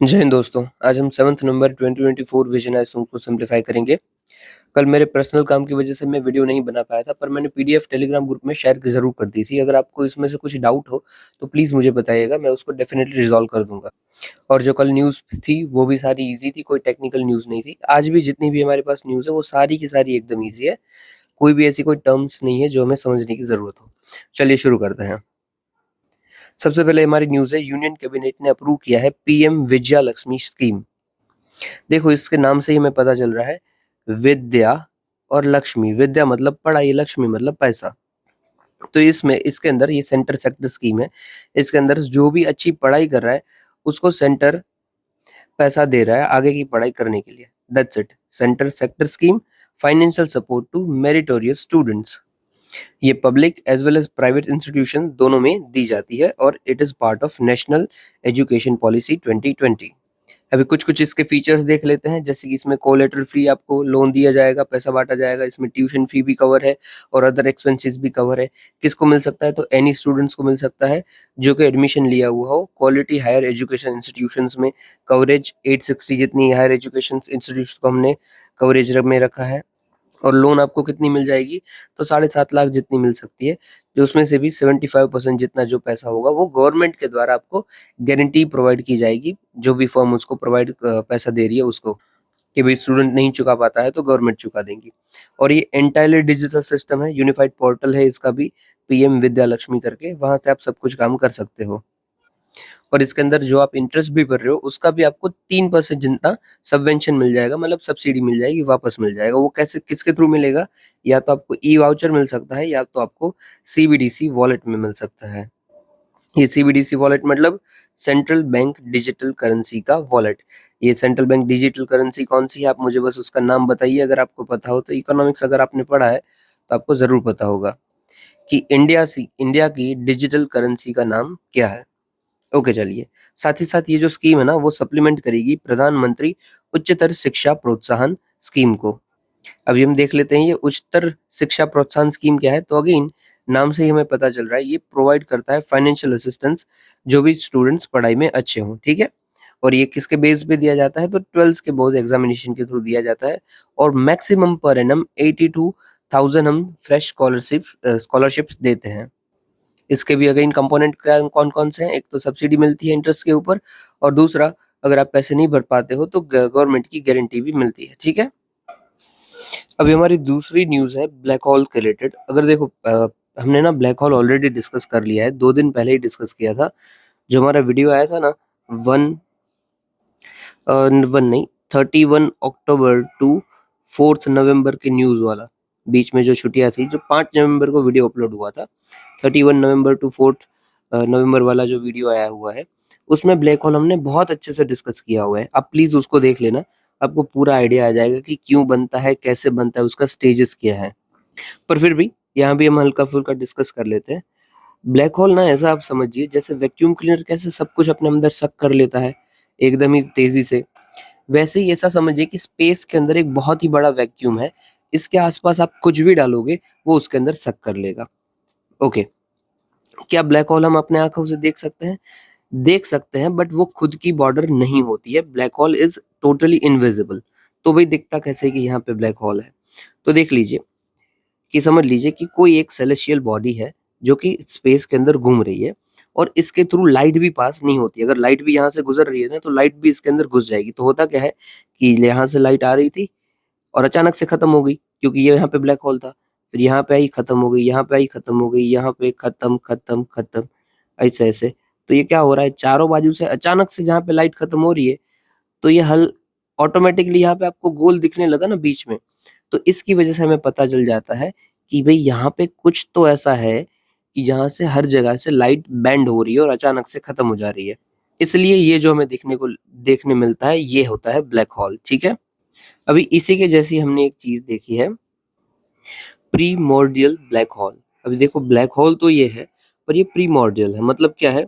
जय हिंद दोस्तों। आज हम 7 नवंबर 2024 विजन आइसोम को सिंप्लीफाई करेंगे। कल मेरे पर्सनल काम की वजह से मैं वीडियो नहीं बना पाया था, पर मैंने पीडीएफ टेलीग्राम ग्रुप में शेयर ज़रूर कर दी थी। अगर आपको इसमें से कुछ डाउट हो तो प्लीज़ मुझे बताइएगा, मैं उसको डेफिनेटली रिज़ॉल्व कर दूँगा। और जो कल न्यूज़ थी वो भी सारी ईज़ी थी, कोई टेक्निकल न्यूज़ नहीं थी। आज भी जितनी भी हमारे पास न्यूज़ है वो सारी की सारी एकदम ईज़ी है। कोई भी ऐसी कोई टर्म्स नहीं है जो हमें समझने की ज़रूरत हो। चलिए शुरू करते हैं। सबसे पहले हमारी न्यूज़ है, यूनियन कैबिनेट ने अप्रूव किया है पीएम विजया लक्ष्मी स्कीम। देखो इसके नाम से ही हमें पता चल रहा है, विद्या और लक्ष्मी। विद्या मतलब पढ़ाई, लक्ष्मी मतलब पैसा। तो इसमें इसके अंदर ये सेंटर सेक्टर स्कीम है। इसके अंदर जो भी अच्छी पढ़ाई कर रहा है उसको सेंटर पैसा दे रहा है आगे की पढ़ाई करने के लिए। That's it. Centre sector scheme, financial support to meritorious students. ये public as well as private institution दोनों में दी जाती है और it is part of national education policy 2020। अभी कुछ-कुछ इसके फीचर्स देख लेते हैं, जैसे कि इसमें कोलेटरल फ्री आपको लोन दिया जाएगा, पैसा बाँटा जाएगा, इसमें ट्यूशन फी भी कवर है और अदर एक्सपेंसेस भी कवर है। किसको मिल सकता है? तो एनी स्टूडेंट्स को मिल सकता है जो कि एडमिशन लिया हुआ हो क्वालिटी हायर एजुकेशन इंस्टीट्यूशंस में। कवरेज 860 जितनी हायर एजुकेशन इंस्टीट्यूट्स को हमने कवरेज में रखा है। और लोन आपको कितनी मिल जाएगी? तो 7.5 लाख जितनी मिल सकती है, जो उसमें से भी 75% जितना जो पैसा होगा वो गवर्नमेंट के द्वारा आपको गारंटी प्रोवाइड की जाएगी, जो भी फर्म उसको प्रोवाइड पैसा दे रही है उसको, कि भाई स्टूडेंट नहीं चुका पाता है तो गवर्नमेंट चुका देंगी। और ये एंटायरली डिजिटल सिस्टम है, यूनिफाइड पोर्टल है इसका भी, पीएम विद्या लक्ष्मी करके, वहाँ से आप सब कुछ काम कर सकते हो। और इसके अंदर जो आप इंटरेस्ट भी भर रहे हो उसका भी आपको 3% जितना सबवेंशन मिल जाएगा, मतलब सब्सिडी मिल जाएगी, वापस मिल जाएगा। वो कैसे, किसके थ्रू मिलेगा? या तो आपको ई वाउचर मिल सकता है या तो आपको सीबीडीसी वॉलेट में मिल सकता है। ये सीबीडीसी वॉलेट मतलब सेंट्रल बैंक डिजिटल करेंसी का वॉलेट। ये सेंट्रल बैंक डिजिटल करेंसी कौन सी है, आप मुझे बस उसका नाम बताइए अगर आपको पता हो तो। इकोनॉमिक्स अगर आपने पढ़ा है तो आपको जरूर पता होगा कि इंडिया की डिजिटल करेंसी का नाम क्या है। ओके चलिए। साथ ही साथ ये जो स्कीम है ना वो सप्लीमेंट करेगी प्रधानमंत्री उच्चतर शिक्षा प्रोत्साहन स्कीम को। अभी हम देख लेते हैं ये उच्चतर शिक्षा प्रोत्साहन स्कीम क्या है। तो अगेन नाम से ही हमें पता चल रहा है ये प्रोवाइड करता है फाइनेंशियल असिस्टेंस जो भी स्टूडेंट्स पढ़ाई में अच्छे हों, ठीक है। और ये किसके बेस पे दिया जाता है? तो 12th के बोर्ड एग्जामिनेशन के थ्रू दिया जाता है। और मैक्सिमम पर एनम 82,000 हम फ्रेश स्कॉलरशिप्स देते हैं। इसके भी अगेन कंपोनेंट क्या कौन-कौन से हैं? एक तो सब्सिडी मिलती है इंटरेस्ट के ऊपर, और दूसरा अगर आप पैसे नहीं भर पाते हो तो गवर्नमेंट की गारंटी भी मिलती है, ठीक है। अभी हमारी दूसरी न्यूज़ है ब्लैक होल के रिलेटेड। अगर देखो हमने ना ब्लैक होल ऑलरेडी डिस्कस कर लिया है, 2 दिन पहले ही डिस्कस किया था। जो हमारा वीडियो आया था ना, 1 1 नहीं 31 अक्टूबर टू 4th नवंबर की न्यूज़ वाला, बीच में जो छुट्टियाँ थी, जो 5 नवंबर को वीडियो अपलोड हुआ था, 31 नवंबर टू 4th नवंबर वाला जो वीडियो आया हुआ है, उसमें ब्लैक होल हमने बहुत अच्छे से डिस्कस किया हुआ है। आप प्लीज़ उसको देख लेना, आपको पूरा आइडिया आ जाएगा कि क्यों बनता है, कैसे बनता है, उसका स्टेजेस क्या है। पर फिर भी यहाँ भी हम हल्का-फुल्का डिस्कस कर लेते हैं। ब्लैक होल ना ऐसा आप समझिए जैसे वैक्यूम क्लीनर कैसे सब कुछ अपने अंदर सक कर लेता है एकदम ही तेज़ी से, वैसे ही ऐसा समझिए कि स्पेस के अंदर एक बहुत ही बड़ा वैक्यूम है। इसके आस-पास आप कुछ भी डालोगे, वो उसके अंदर सक कर लेगा। ओके, क्या ब्लैक होल हम अपने आँखों से देख सकते हैं? देख सकते हैं, बट वो खुद की बॉर्डर नहीं होती है। Black hole is totally invisible. तो भाई दिखता कैसे कि यहाँ पे ब्लैक होल है? तो देख लीजिए कि समझ लीजिए कि कोई एक सेलेस्टियल बॉडी है जो कि स्पेस के अंदर घूम रही है और इसके थ्रू लाइट भी पास नहीं होती। अगर लाइट भी यहाँ से गुजर रही है ना तो लाइट भी इसके अंदर घुस जाएगी। तो होता क्या है कि यहाँ से लाइट आ रही थी और अचानक से खत्म हो गई, क्योंकि ये यहाँ पे ब्लैक होल था। फिर यहाँ पे आई खत्म हो गई, यहाँ पे आई खत्म हो गई, यहाँ पे खत्म खत्म खत्म, ऐसे ऐसे। तो ये क्या हो रहा है, चारों बाजू से अचानक से जहाँ पे लाइट खत्म हो रही है तो ये हल ऑटोमेटिकली यहाँ पे आपको गोल दिखने लगा ना बीच में। तो इसकी वजह से हमें पता चल जाता है कि भई यहाँ पे कुछ तो ऐसा है कि जहाँ से हर जगह से लाइट बेंड हो रही है और अचानक से खत्म हो जा रही है। इसलिए ये जो हमें देखने मिलता है ये होता है ब्लैक होल, ठीक है? अभी इसी के जैसी हमने एक चीज़ देखी है, प्रिमॉर्डियल ब्लैक होल। अभी देखो ब्लैक होल तो ये है, पर ये प्रिमॉर्डियल है, मतलब क्या है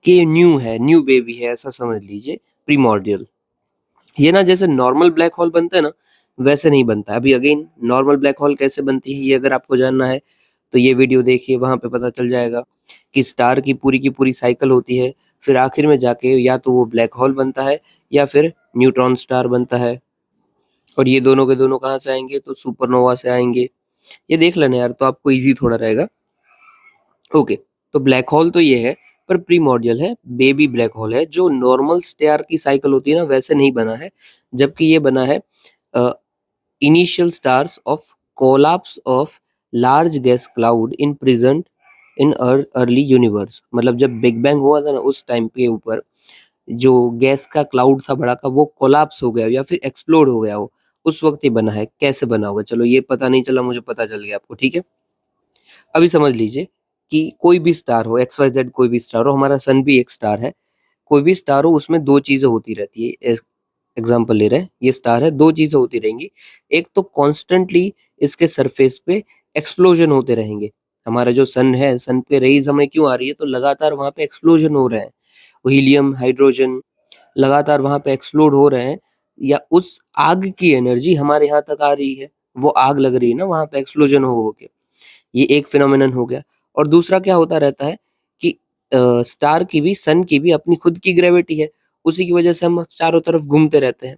कि ये न्यू है, न्यू बेबी है, ऐसा समझ लीजिए प्रिमॉर्डियल। ये ना जैसे नॉर्मल ब्लैक होल बनता है ना, वैसे नहीं बनता है। अभी अगेन नॉर्मल ब्लैक होल कैसे बनती है ये अगर आपको जानना है तो ये वीडियो देखिए, वहाँ पे पता चल जाएगा कि स्टार की पूरी साइकिल होती है फिर आखिर में जाके या तो वो ब्लैक होल बनता है या फिर न्यूट्रॉन स्टार बनता है। और ये दोनों के दोनों कहाँ से आएंगे? तो सुपरनोवा से आएंगे। ये देख लेना यार, तो आपको इजी थोड़ा रहेगा। ओके, तो ब्लैक होल तो ये है, पर प्रीमॉर्डियल है, बेबी ब्लैक होल है, जो नॉर्मल स्टार की साइकिल होती है ना वैसे नहीं बना है, जबकि ये बना है initial stars of collapse of large gas cloud in present in early universe. मतलब जब बिग बैंग हुआ था ना उस टाइम के ऊपर जो गैस का क्लाउड था बड़ा का, वो कोलैप्स हो गया या फिर एक्सप्लोड हो गया हो, उस वक्त ये बना है। कैसे बना होगा, चलो ये पता नहीं चला, मुझे पता चल गया आपको, ठीक है। अभी समझ लीजिए कि कोई भी स्टार हो, एक्स वाई जेड कोई भी स्टार हो, हमारा सन भी एक स्टार है, कोई भी स्टार हो उसमें दो चीजें होती रहती है। एग्जाम्पल ले रहे हैं, ये स्टार है, दो चीजें होती रहेंगी। एक तो कॉन्स्टेंटली इसके सरफेस पे एक्सप्लोजन होते रहेंगे। हमारा जो सन है, सन पे रेज हमें क्यों आ रही है? तो लगातार वहां पे एक्सप्लोजन हो रहे हैं, हीलियम हाइड्रोजन लगातार वहां पे एक्सप्लोड हो रहे हैं, या उस आग की एनर्जी हमारे यहाँ तक आ रही है, वो आग लग रही है ना वहां पे एक्सप्लोजन हो के। ये एक फिनोमेनन हो गया। और दूसरा क्या होता रहता है कि स्टार की भी, सन की भी अपनी खुद की ग्रेविटी है, उसी की वजह से हम चारों तरफ घूमते रहते हैं।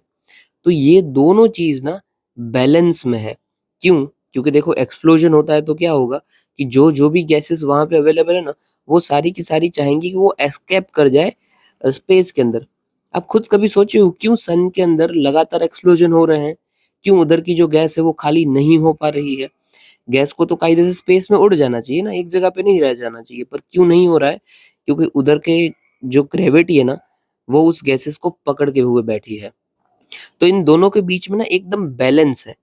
तो ये दोनों चीज ना बैलेंस में है। क्यों? क्योंकि देखो एक्सप्लोजन होता है तो क्या होगा कि जो जो भी गैसेस वहां पे अवेलेबल है ना, वो सारी की सारी चाहेंगी कि वो एस्केप कर जाए स्पेस के अंदर। आप खुद कभी सोचे हो क्यों सन के अंदर लगातार एक्सप्लोजन हो रहे हैं? क्यों उधर की जो गैस है वो खाली नहीं हो पा रही है? गैस को तो कायदे से स्पेस में उड़ जाना चाहिए ना, एक जगह पे नहीं रह जाना चाहिए, पर क्यों नहीं हो रहा है? क्योंकि उधर के जो ग्रेविटी है ना, वो उस गैसेस को पकड़ के हुए बैठी है। तो इन दोनों के बीच में ना एकदम बैलेंस है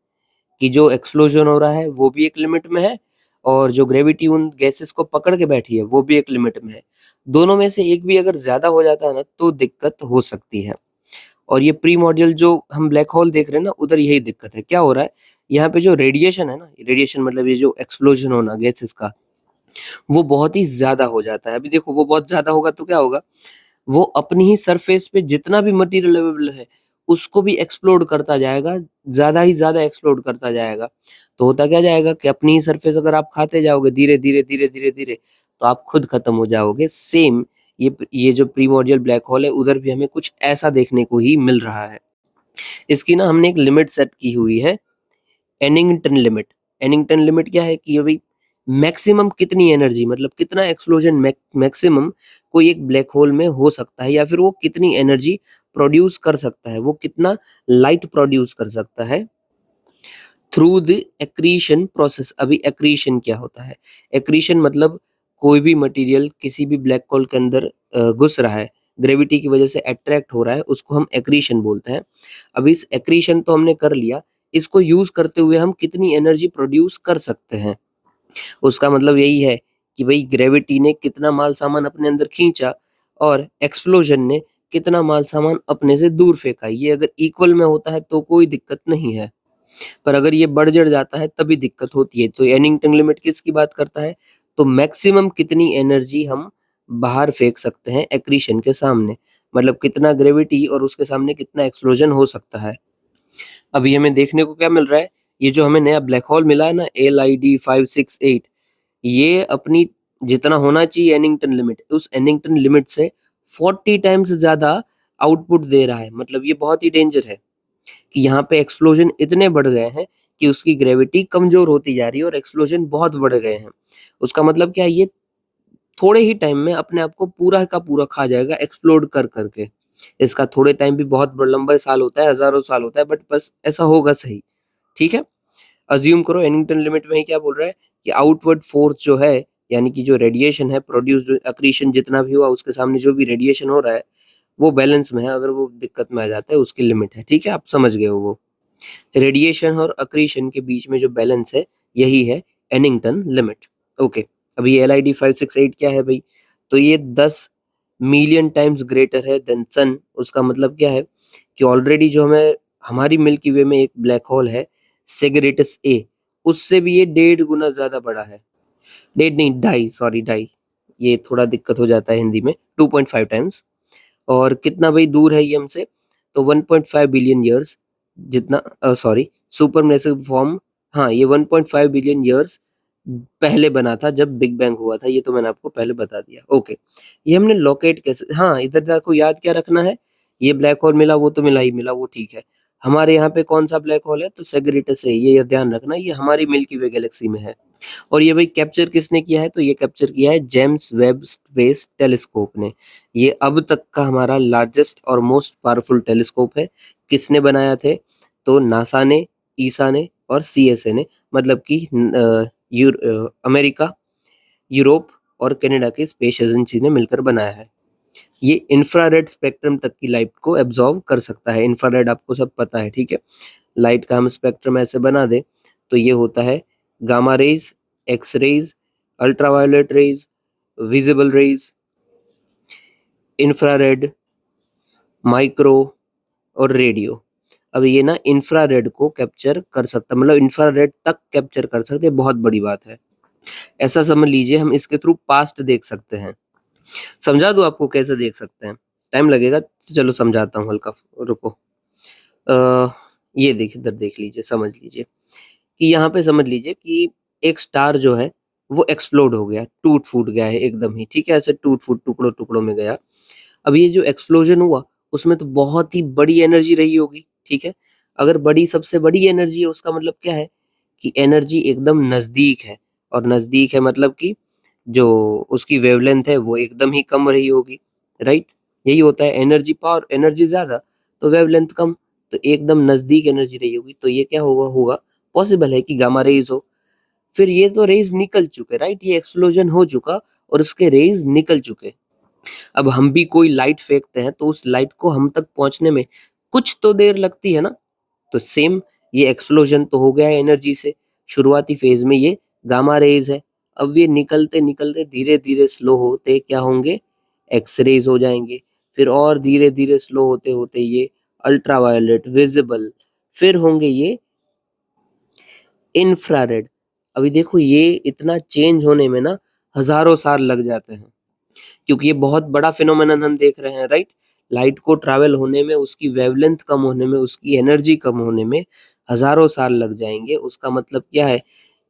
कि जो एक्सप्लोजन हो रहा है वो भी एक लिमिट में है, और जो ग्रेविटी उन गैसेस को पकड़ के बैठी है वो भी एक लिमिट में है। दोनों में से एक भी अगर ज्यादा हो जाता है ना तो दिक्कत हो सकती है। और ये प्रीमॉर्डियल जो हम ब्लैक होल देख रहे हैं ना, उधर यही दिक्कत है। क्या हो रहा है, यहाँ पे जो रेडिएशन है ना, रेडिएशन मतलब ये जो एक्सप्लोजन होना गैसेस का, वो बहुत ही ज्यादा हो जाता है। अभी देखो वो बहुत ज्यादा होगा तो क्या होगा, वो अपनी ही सरफेस पे जितना भी मटेरियल अवेलेबल है उसको भी एक्सप्लोड करता जाएगा, ज्यादा ही ज्यादा एक्सप्लोड करता जाएगा। तो होता क्या जाएगा कि अपनी ही सरफेस अगर आप खाते जाओगे धीरे धीरे धीरे धीरे धीरे, तो आप खुद खत्म हो जाओगे। सेम ये जो प्रीमोर्डियल ब्लैक होल है, उधर भी हमें कुछ ऐसा देखने को ही मिल रहा है। इसकी ना हमने एक लिमिट सेट की हुई है, एनिंगटन लिमिट। एनिंगटन लिमिट क्या है कि अभी मैक्सिमम कितनी एनर्जी, मतलब कितना एक्सप्लोजन मैक्सिमम कोई एक ब्लैक होल में हो सकता है, या फिर वो कितनी एनर्जी प्रोड्यूस कर सकता है, वो कितना लाइट प्रोड्यूस कर सकता है थ्रू द एक्रीशन प्रोसेस। अभी एक्रीशन क्या होता है? एक्रीशन मतलब कोई भी मटेरियल किसी भी ब्लैक होल के अंदर घुस रहा है, ग्रेविटी की वजह से अट्रैक्ट हो रहा है, उसको हम एक्रीशन बोलते हैं। अब इस एक्रीशन तो हमने कर लिया, इसको यूज करते हुए हम कितनी एनर्जी प्रोड्यूस कर सकते हैं, उसका मतलब यही है कि भाई ग्रेविटी ने कितना माल सामान अपने अंदर खींचा और एक्सप्लोजन ने कितना माल सामान अपने से दूर फेंका। ये अगर इक्वल में होता है तो कोई दिक्कत नहीं है, पर अगर ये बढ़-चढ़ जाता है तभी दिक्कत होती है। तो एनिंगटन लिमिट किसकी बात करता है? तो मैक्सिमम कितनी एनर्जी हम बाहर फेंक सकते हैं एक्रीशन के सामने, मतलब कितना ग्रेविटी और उसके सामने कितना एक्सप्लोजन हो सकता है। अभी हमें देखने को क्या मिल रहा है? ये जो हमें नया ब्लैक होल मिला है ना, LID 568, ये अपनी जितना होना चाहिए एनिंगटन लिमिट, उस एनिंगटन लिमिट से 40 टाइम्स ज़्यादा आउटपुट दे रहा है। मतलब ये बहुत ही डेंजर है कि यहाँ पे एक्सप्लोजन इतने बढ़ गए हैं कि उसकी ग्रेविटी कमजोर होती जा रही है और एक्सप्लोजन बहुत बढ़ गए हैं। उसका मतलब क्या है, ये थोड़े ही टाइम में अपने आप को पूरा का पूरा खा जाएगा एक्सप्लोड कर करके। इसका थोड़े टाइम भी बहुत लंबा साल होता है, हजारों साल होता है, बट बस ऐसा होगा सही, ठीक है। अज्यूम करो एनिंगटन लिमिट में ही क्या बोल रहा है कि आउटवर्ड फोर्स जो है, यानी कि जो रेडिएशन है प्रोड्यूस्ड, अक्रीशन जितना भी हुआ उसके सामने जो भी रेडिएशन हो रहा है वो बैलेंस में है। अगर वो दिक्कत में आ जाता है उसकी लिमिट है, ठीक है, आप समझ गए हो। वो रेडिएशन और अक्रीशन के बीच में जो बैलेंस है, यही है एनिंगटन लिमिट। ओके, अभी LID 568 क्या है भाई? तो ये 10 मिलियन टाइम्स ग्रेटर है देन सन। उसका मतलब क्या है कि ऑलरेडी जो हमें हमारी मिल्की वे में एक ब्लैक होल है सेगरेटस ए, उससे भी ये 1.5 गुना ज्यादा बड़ा है। 1.5 नहीं, ढाई, सॉरी ढाई, ये थोड़ा दिक्कत हो जाता है हिंदी में, 2.5 टाइम्स। और कितना भाई दूर है ये हमसे? तो 1.5 बिलियन ईयर्स जितना, सॉरी, सुपरमेसिव फॉर्म, हाँ ये 1.5 बिलियन ईयर्स पहले बना था जब बिग बैंग हुआ था, ये तो मैंने आपको पहले बता दिया। ओके, ये हमने लोकेट कैसे, हाँ, इधर देखो याद क्या रखना है, ये ब्लैक होल मिला वो तो मिला ही मिला, वो ठीक है। हमारे यहाँ पे कौन सा ब्लैक होल है, तो सेग्रेटस है, ये ध्यान रखना, ये हमारी मिल्की वे गैलेक्सी में है। और ये भाई कैप्चर किसने किया है, तो ये कैप्चर किया है जेम्स वेब स्पेस टेलीस्कोप ने। ये अब तक का हमारा लार्जेस्ट और मोस्ट पावरफुल टेलीस्कोप है। किसने बनाया थे, तो नासा ने, ईसा ने और सीएसए ने, मतलब कि अमेरिका, यूरोप और कनाडा की स्पेस एजेंसी ने मिलकर बनाया है। ये इंफ्रारेड स्पेक्ट्रम तक की लाइट को एब्जॉर्ब कर सकता है। इंफ्रारेड आपको सब पता है, ठीक है। लाइट का हम स्पेक्ट्रम ऐसे बना दे तो ये होता है gamma rays, x rays, ultraviolet rays, visible rays, infrared, micro और रेडियो। अब ये ना इंफ्रारेड को कैप्चर कर सकता, मतलब इंफ्रारेड तक कैप्चर कर सकते, बहुत बड़ी बात है। ऐसा समझ लीजिए हम इसके थ्रू पास्ट देख सकते हैं। समझा दूं आपको कैसे देख सकते हैं, टाइम लगेगा तो चलो समझाता हूँ, हल्का रुको। ये देखिए, इधर देख लीजिए, समझ लीजिए कि यहाँ पे समझ लीजिए कि एक स्टार जो है वो एक्सप्लोड हो गया, टूट फूट गया है एकदम ही, ठीक है, ऐसे टूट फूट टुकड़ों टुकड़ों में गया। अब ये जो एक्सप्लोजन हुआ उसमें तो बहुत ही बड़ी एनर्जी रही होगी, ठीक है। अगर बड़ी, सबसे बड़ी एनर्जी है, उसका मतलब क्या है कि एनर्जी एकदम नजदीक है, और नजदीक है मतलब कि जो उसकी वेवलेंथ है वो एकदम ही कम रही होगी, राइट। यही होता है, एनर्जी पावर, एनर्जी ज्यादा तो वेवलेंथ कम, तो एकदम नजदीक एनर्जी रही होगी, तो ये क्या होगा, पॉसिबल है कि गामा रेज हो। फिर ये तो रेज निकल चुके, राइट, ये एक्सप्लोजन हो चुका और उसके रेज निकल चुके। अब हम भी कोई लाइट फेंकते हैं तो उस लाइट को हम तक पहुंचने में कुछ तो देर लगती है ना, तो सेम ये एक्सप्लोजन तो हो गया है एनर्जी से, शुरुआती फेज में ये गामा रेज है। अब ये निकलते निकलते धीरे धीरे स्लो होते क्या होंगे, एक्स रेज हो जाएंगे। फिर और धीरे धीरे स्लो होते होते ये अल्ट्रावायलेट, विजिबल, फिर होंगे ये इंफ्रारेड। अभी देखो ये इतना चेंज होने में ना हजारों साल लग जाते हैं, क्योंकि ये बहुत बड़ा फिनोमेनन हम देख रहे हैं, राइट। लाइट को ट्रैवल होने में, उसकी वेवलेंथ कम होने में, उसकी एनर्जी कम होने में हजारों साल लग जाएंगे। उसका मतलब क्या है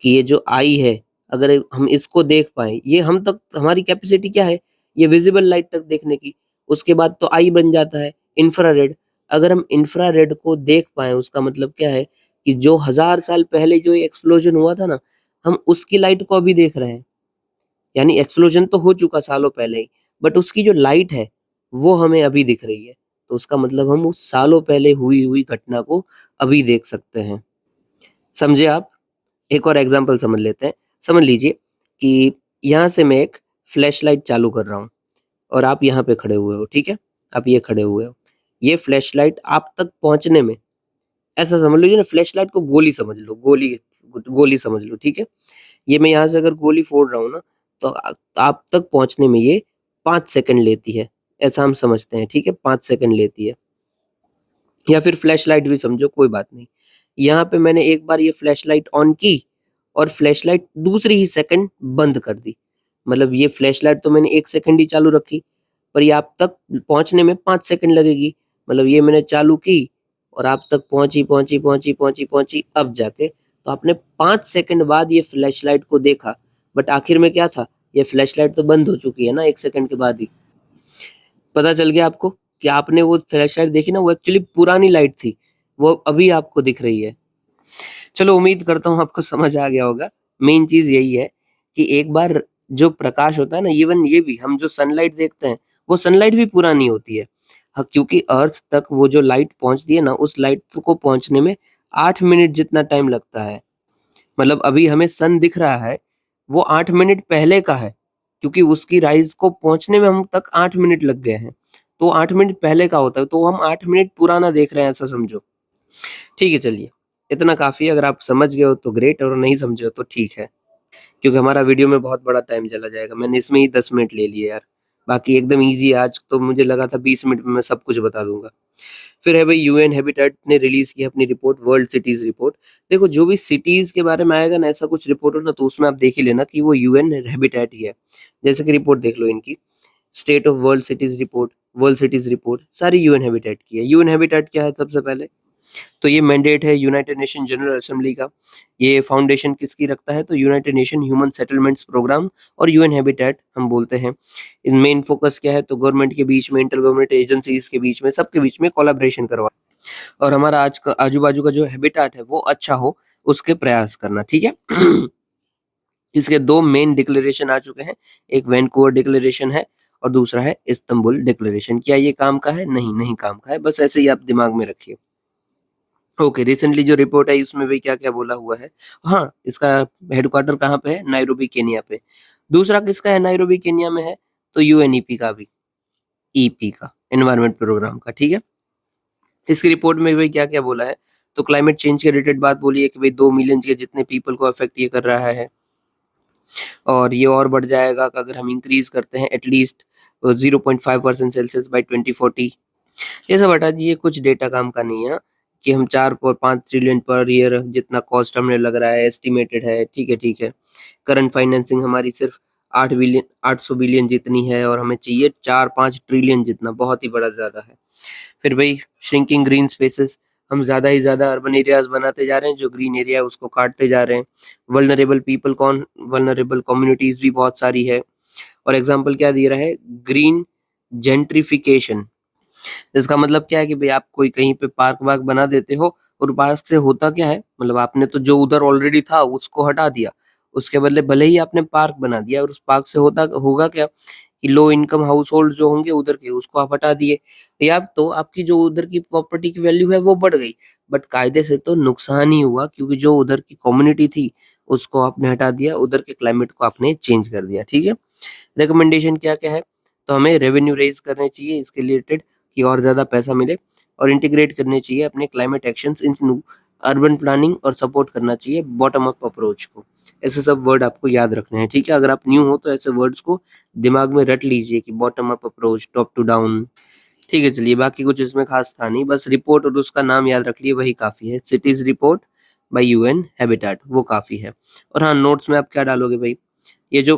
कि ये जो आई है, अगर हम इसको देख पाए, ये हम तक, हमारी कैपेसिटी क्या है, ये विजिबल लाइट तक देखने की। उसके बाद तो आई बन जाता है इंफ्रारेड। अगर हम इंफ्रारेड को देख पाए, उसका मतलब क्या है कि जो हजार साल पहले जो एक्सप्लोजन हुआ था ना, हम उसकी लाइट को अभी देख रहे हैं। यानी एक्सप्लोजन तो हो चुका सालों पहले ही, बट उसकी जो लाइट है वो हमें अभी दिख रही है। तो उसका मतलब हम उस सालों पहले हुई हुई घटना को अभी देख सकते हैं। समझे आप? एक और एग्जांपल समझ लेते हैं। समझ लीजिए कि यहाँ से मैं एक फ्लैश लाइट चालू कर रहा हूँ और आप यहाँ पे खड़े हुए हो, ठीक है। आप ये खड़े हुए हो, ये फ्लैश लाइट आप तक पहुंचने में, ऐसा समझ लीजिए ना, फ्लैश लाइट को गोली समझ लो, गोली, गोली समझ लो, ठीक है। ये मैं यहाँ से अगर गोली फोड़ रहा हूँ ना, तो आप तक पहुँचने में ये 5 सेकंड लेती है, ऐसा हम समझते हैं, ठीक है, 5 सेकंड लेती है। या फिर फ्लैश लाइट भी समझो, कोई बात नहीं। यहाँ पे मैंने एक बार ये फ्लैश लाइट ऑन की और फ्लैश लाइट दूसरी ही सेकंड बंद कर दी। मतलब ये फ्लैश लाइट तो मैंने 1 सेकंड ही चालू रखी, पर ये आप तक पहुँचने में 5 सेकंड लगेगी। मतलब ये मैंने चालू की और आप तक पहुँची, पहुँची, पहुँची, पहुँची, पहुँची, अब जाके तो आपने 5 सेकंड बाद ये फ्लैश लाइट को देखा, बट आखिर में क्या था, ये फ्लैश लाइट तो बंद हो चुकी है ना 1 सेकंड के बाद ही। पता चल गया आपको कि आपने वो फ्लैश लाइट देखी ना, वो एक्चुअली पुरानी लाइट थी, वो अभी आपको दिख रही है। चलो उम्मीद करता हूँ आपको समझ आ गया होगा। मेन चीज़ यही है कि एक बार जो प्रकाश होता है ना, इवन ये भी हम जो सनलाइट देखते हैं, वो सनलाइट भी पुरानी होती है। हाँ, क्योंकि अर्थ तक वो जो लाइट पहुँचती है ना, उस लाइट को पहुँचने में 8 मिनट जितना टाइम लगता है। मतलब अभी हमें सन दिख रहा है, वो 8 मिनट पहले का है, क्योंकि उसकी राइज़ को पहुँचने में हम तक 8 मिनट लग गए हैं। तो 8 मिनट पहले का होता है, तो हम 8 मिनट पुराना देख रहे हैं, ऐसा समझो। ठीक है, चलिए, इतना काफ़ी है। अगर आप समझ गए हो तो ग्रेट, और नहीं समझे हो तो ठीक है, क्योंकि हमारा वीडियो में बहुत बड़ा टाइम चला जाएगा। मैंने इसमें ही 10 मिनट ले लिए यार। बाकी एकदम ईज़ी है, आज तो मुझे लगा था 20 मिनट में मैं सब कुछ बता दूँगा। फिर है भाई, यूएन हैबिटेट ने रिलीज़ की अपनी रिपोर्ट, वर्ल्ड सिटीज़ रिपोर्ट। देखो, जो भी सिटीज़ के बारे में आएगा ना, ऐसा कुछ रिपोर्ट हो ना, तो उसमें आप देख ही लेना कि वो यूएन हैबिटेट ही है। जैसे कि रिपोर्ट देख लो इनकी, state of world cities report, world cities report, सारी यूएन हैबिटेट की है। यूएन हैबिटेट क्या है सबसे पहले? तो ये मैंडेट है यूनाइटेड नेशन जनरल असेंबली का। ये फाउंडेशन किसकी रखता है, तो United Nation Human Settlements Programme और यूएन हैबिटेट हम बोलते हैं। इन मेन फोकस क्या है, तो गवर्नमेंट के बीच में, इंटर गवर्नमेंट एजेंसीज के बीच में, सबके बीच में कोलैबोरेशन करवा और हमारा आज का आजू बाजू का जो हैबिटेट है वो अच्छा हो, उसके प्रयास करना। ठीक है। इसके दो मेन डिक्लेरेशन आ चुके हैं, एक वैनकूवर डिक्लेरेशन है और दूसरा है इस्तांबुल डिक्लेरेशन। क्या ये काम का है? नहीं, नहीं काम का है, बस ऐसे ही आप दिमाग में रखिए। ओके, रिसेंटली जो रिपोर्ट आई उसमें भी क्या क्या बोला हुआ है। हाँ, इसका हेडक्वार्टर कहाँ पे है? नायरोबी केनिया पे। दूसरा किसका है नायरोबी केनिया में है? तो यूएनईपी का भी, ईपी का, एनवायरमेंट प्रोग्राम का। ठीक है। इसकी रिपोर्ट में भाई क्या क्या बोला है, तो क्लाइमेट चेंज के रिलेटेड बात बोली है कि भाई 2 मिलियन के जितने पीपल को अफेक्ट ये कर रहा है, और ये और बढ़ जाएगा अगर हम इंक्रीज करते हैं एटलीस्ट 0.5% सेल्सियस बाई 2040। ये सब हटा दीजिए, कुछ डेटा काम का नहीं है। हाँ, कि हम 4.5 ट्रिलियन पर ईयर जितना कॉस्ट हमें लग रहा है, एस्टिमेटेड है। ठीक है, ठीक है। करंट फाइनेंसिंग हमारी सिर्फ 800 बिलियन जितनी है, और हमें चाहिए 4-5 ट्रिलियन जितना, बहुत ही बड़ा ज्यादा है। फिर भाई श्रिंकिंग ग्रीन स्पेसेस, हम ज्यादा ही ज्यादा अर्बन एरियाज बनाते जा रहे हैं, जो ग्रीन एरिया है उसको काटते जा रहे हैं। वल्नरेबल पीपल कौन? वल्नरेबल कम्युनिटीज भी बहुत सारी है। और एग्जाम्पल क्या दिया रहा है? Green gentrification. इसका मतलब क्या है कि भाई आप कोई कहीं पे पार्क वार्क बना देते हो, और पार्क से होता क्या है, मतलब आपने तो जो उधर ऑलरेडी था उसको हटा दिया, उसके बदले भले ही आपने पार्क बना दिया, और उस पार्क से होता होगा क्या कि लो इनकम हाउस होल्ड जो होंगे उधर के, उसको आप हटा दिए, या तो आपकी जो उधर की प्रॉपर्टी की वैल्यू है वो बढ़ गई, बट कायदे से तो नुकसान ही हुआ, क्योंकि जो उधर की कम्युनिटी थी उसको आपने हटा दिया, उधर के क्लाइमेट को आपने चेंज कर दिया। ठीक है। रिकमेंडेशन क्या क्या है, तो हमें रेवेन्यू रेज करने चाहिए इसके रिलेटेड, कि और ज्यादा पैसा मिले, और इंटीग्रेट करने चाहिए अपने climate actions in urban planning, और सपोर्ट करना चाहिए बॉटम अप अप्रोच को। ऐसे सब वर्ड आपको याद रखने हैं। ठीक है। अगर आप न्यू हो तो ऐसे वर्ड्स को दिमाग में रट लीजिए, कि bottom up approach, top to down. ठीक है, चलिए, बाकी कुछ इसमें खास था नहीं, बस रिपोर्ट और उसका नाम याद रख लिए, वही काफी है। Cities report by UN habitat, वो काफी है। और हाँ, नोट्स में आप क्या डालोगे भाई, ये जो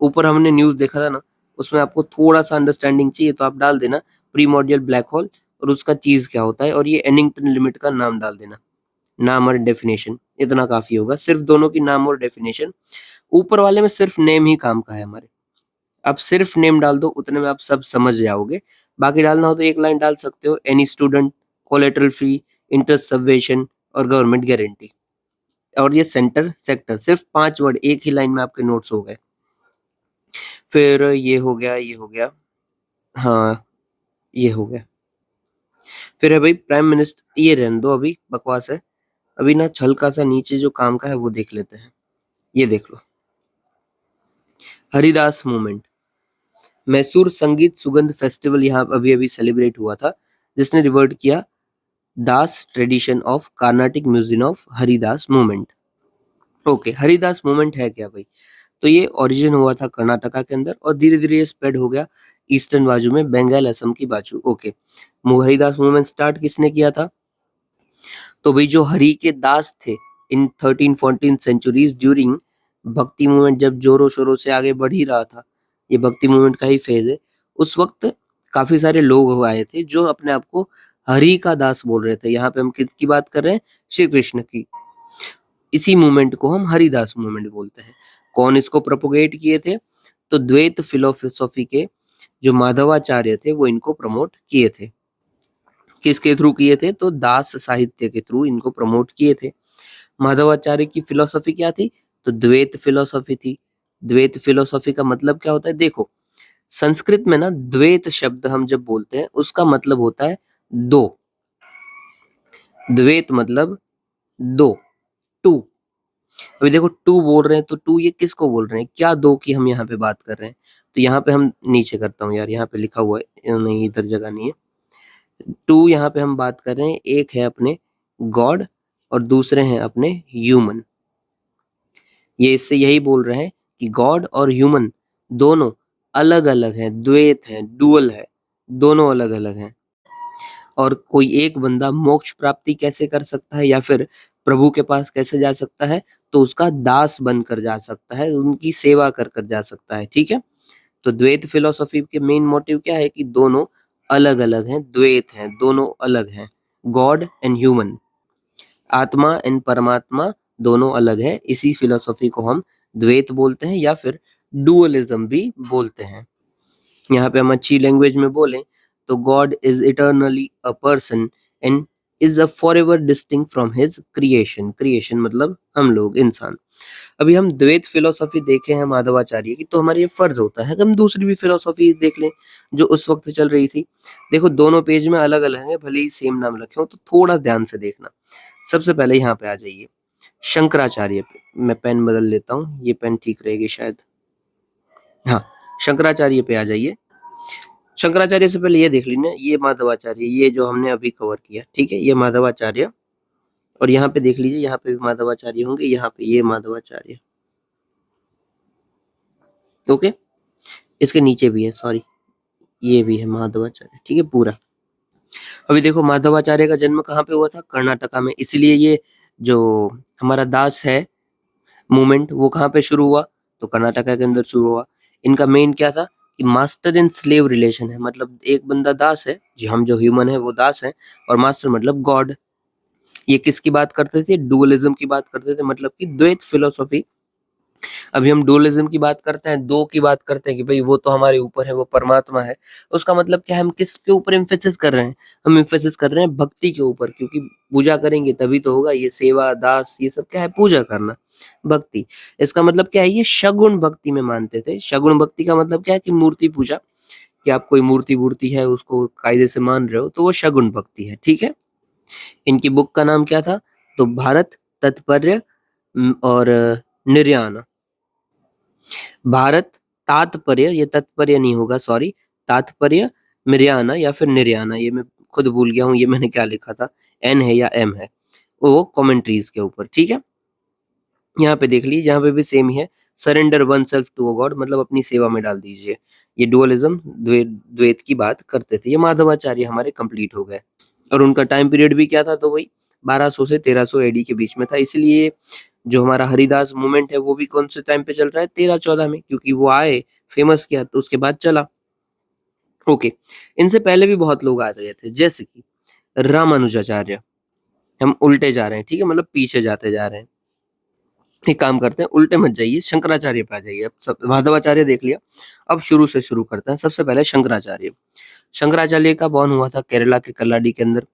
ऊपर हमने न्यूज़ देखा था ना, उसमें आपको थोड़ा-सा अंडरस्टैंडिंग चाहिए तो आप डाल देना प्रिमोर्डियल ब्लैक होल, और उसका चीज़ क्या होता है, और ये एनिंगटन लिमिट का नाम डाल देना, नाम और डेफिनेशन, इतना काफ़ी होगा। सिर्फ दोनों की नाम और डेफिनेशन। ऊपर वाले में सिर्फ नेम ही काम का है हमारे। आप सिर्फ नेम डाल दो, उतने में आप सब समझ जाओगे। बाकी डालना हो तो एक लाइन डाल सकते हो, एनी स्टूडेंट, कोलेटरल फी, इंटरेस्ट सब्वेशन और गवर्नमेंट गारंटी। और ये सेंटर सेक्टर, सिर्फ 5 वर्ड एक ही लाइन में आपके नोट्स हो गए। फिर ये हो गया, ये हो गया। हाँ, ये हो गया। फिर है भाई प्राइम मिनिस्टर, ये रहने दो, अभी बकवास है। अभी ना हल्का सा नीचे जो काम का है वो देख लेते हैं। ये देख लो, हरिदास मूवमेंट, मैसूर संगीत सुगंध फेस्टिवल यहाँ अभी अभी सेलिब्रेट हुआ था, जिसने रिवर्ट किया Dasa tradition of Carnatic museum of Haridasa movement. Okay, Haridasa movement है क्या भाई, तो ये ओरिजिन हुआ था कर्नाटका के अंदर, और धीरे धीरे ये स्प्रेड हो गया ईस्टर्न बाजू में, बंगाल असम की बाजू। ओके, हरिदास मूवमेंट स्टार्ट किसने किया था, तो भाई जो हरि के दास थे इन 13-14 सेंचुरीज ड्यूरिंग भक्ति मूवमेंट, जब जोरों शोरों से आगे बढ़ ही रहा था, ये भक्ति मूवमेंट का ही फेज है, उस वक्त काफी सारे लोग आए थे जो अपने आप को हरि का दास बोल रहे थे। यहाँ पे हम किसकी बात कर रहे हैं? श्री कृष्ण की। इसी मूवमेंट को हम हरिदास मूवमेंट बोलते हैं। कौन इसको प्रोपोगेट किए थे, तो द्वैत फिलोसॉफी के जो माधवाचार्य थे वो इनको प्रमोट किए थे। किसके थ्रू किए थे, तो दास साहित्य के थ्रू इनको प्रमोट किए थे। माधवाचार्य की फिलोसॉफी क्या थी, तो द्वैत फिलोसॉफी थी। द्वैत फिलोसॉफी का मतलब क्या होता है, देखो संस्कृत में ना द्वैत शब्द हम जब बोलते हैं उसका मतलब होता है दो। द्वैत मतलब दो, टू। अभी देखो टू बोल रहे हैं, तो टू ये किसको बोल रहे हैं, क्या दो की हम यहाँ पे बात कर रहे हैं, तो यहाँ पे हम नीचे करता हूँ यार, यहाँ पे लिखा हुआ है, नहीं इधर जगह नहीं है। टू यहाँ पे हम बात कर रहे हैं, एक है अपने गॉड और दूसरे हैं अपने ह्यूमन। ये इससे यही बोल रहे हैं कि गॉड और ह्यूमन दोनों अलग अलग हैं, द्वैत हैं, डुअल है, दोनों अलग अलग हैं। और कोई एक बंदा मोक्ष प्राप्ति कैसे कर सकता है, या फिर प्रभु के पास कैसे जा सकता है, तो उसका दास बनकर जा सकता है, उनकी सेवा कर कर जा सकता है। ठीक है। तो द्वैत फिलोसॉफी के मेन मोटिव क्या है, कि दोनों अलग अलग हैं, द्वैत हैं, दोनों अलग हैं, गॉड एंड ह्यूमन, आत्मा एंड परमात्मा दोनों अलग है। इसी फिलोसॉफी को हम द्वैत बोलते हैं या फिर डुअलिज्म भी बोलते हैं। यहाँ पे हम अच्छी लैंग्वेज में बोलें तो God is eternally a person and is a forever distinct from his creation. Creation मतलब हम लोग, इंसान। अभी हम द्वैत फिलोसॉफी देखे हैं माधवाचार्य की, तो हमारा ये फर्ज होता है कि हम दूसरी भी फिलोसॉफी देख लें जो उस वक्त चल रही थी। देखो दोनों पेज में अलग अलग है, भले ही सेम नाम रखे हो, तो थोड़ा ध्यान से देखना। सबसे पहले यहाँ पे आ जाइए शंकराचार्य पे। मैं पेन बदल लेता हूँ, ये पेन ठीक रहेगी शायद। हाँ, शंकराचार्य पे आ जाइए। शंकराचार्य से पहले ये देख लीजिए, ये माधवाचार्य, ये जो हमने अभी कवर किया, ठीक है, ये माधवाचार्य। और यहाँ पे देख लीजिए, यहाँ पे भी माधवाचार्य होंगे, यहाँ पे ये माधवाचार्य। ओके, इसके नीचे भी है, सॉरी, ये भी है माधवाचार्य, ठीक है पूरा। अभी देखो माधवाचार्य का जन्म कहाँ पे हुआ था? कर्नाटका में। इसलिए ये जो हमारा दास है मूवमेंट, वो कहाँ पे शुरू हुआ? तो कर्नाटका के अंदर शुरू हुआ। इनका मेन क्या था कि मास्टर एंड स्लेव रिलेशन है, मतलब एक बंदा दास है, जी हम जो ह्यूमन है वो दास है, और मास्टर मतलब गॉड। ये किसकी बात करते थे? डुअलिज्म की बात करते थे, मतलब कि द्वैत फिलोसॉफी। अभी हम डुअलिज्म की बात करते हैं, दो की बात करते हैं कि भाई वो तो हमारे ऊपर है, वो परमात्मा है। उसका मतलब क्या है? हम किसके ऊपर एम्फेसिस कर रहे हैं? हम एम्फेसिस कर रहे हैं भक्ति के ऊपर, क्योंकि पूजा करेंगे तभी तो होगा। ये सेवा दास ये सब क्या है? पूजा करना, भक्ति। इसका मतलब क्या है? ये शगुन भक्ति में मानते थे। शगुन भक्ति का मतलब क्या है? कि मूर्ति पूजा, कि आप कोई मूर्ति वूर्ति है उसको कायदे से मान रहे हो, तो वो शगुन भक्ति है, ठीक है। इनकी बुक का नाम क्या था? तो भारत तात्पर्य और निर्याण। भारत तात्पर्य, ये तात्पर्य नहीं होगा, सॉरी, तात्पर्य मिर्याना या फिर निर्याना, ये मैं खुद भूल गया हूँ, ये मैंने क्या लिखा था, एन है या एम है, वो कमेंट्रीज के ऊपर, ठीक है। यहाँ पे देख लीजिए, यहाँ पे भी सेम ही है, surrender one self to a god, मतलब अपनी सेवा में डाल दीजिए। ये डुअलिज्म द्वैत की बात करते थे। ये माधवाचार्य हमारे कंप्लीट हो गए, और उनका टाइम पीरियड भी क्या था? तो वही 1200 से 1300 एडी के बीच में था। इसलिए जो हमारा हरिदास मूवमेंट है वो भी कौन से टाइम पे चल रहा है? 1314 में, क्योंकि वो आए, फेमस किया, तो उसके बाद चला। ओके, इनसे पहले भी बहुत लोग आ गए थे, जैसे कि रामानुजाचार्य। हम उल्टे जा रहे हैं, ठीक है, मतलब पीछे जाते जा रहे हैं। एक काम करते हैं, उल्टे मत जाइए, शंकराचार्य पे आ जाइए। अब सब माधवाचार्य देख लिया, अब शुरू से शुरू करते हैं। सबसे पहले शंकराचार्य। शंकराचार्य का बॉर्न हुआ था केरला के कल्लाडी के अंदर,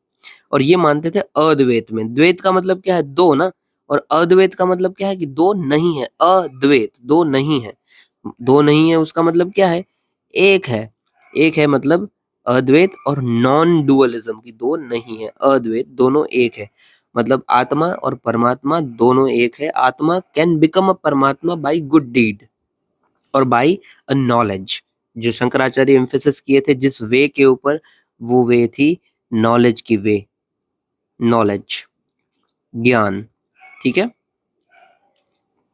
और ये मानते थे अद्वैत में। द्वैत का मतलब क्या है? दो ना, और अद्वैत का मतलब क्या है? कि दो नहीं है। अद्वैत दो नहीं है, दो नहीं है उसका मतलब क्या है? एक है। एक है मतलब अद्वैत, और नॉन डुअलिज्म की दो नहीं है, अद्वैत दोनों एक है। मतलब आत्मा और परमात्मा दोनों एक है। आत्मा कैन बिकम अ परमात्मा बाय गुड डीड और बाय अ नॉलेज। जो शंकराचार्य एम्फेसिस किए थे जिस वे के ऊपर, वो वे थी नॉलेज की वे, नॉलेज, ज्ञान, ठीक है।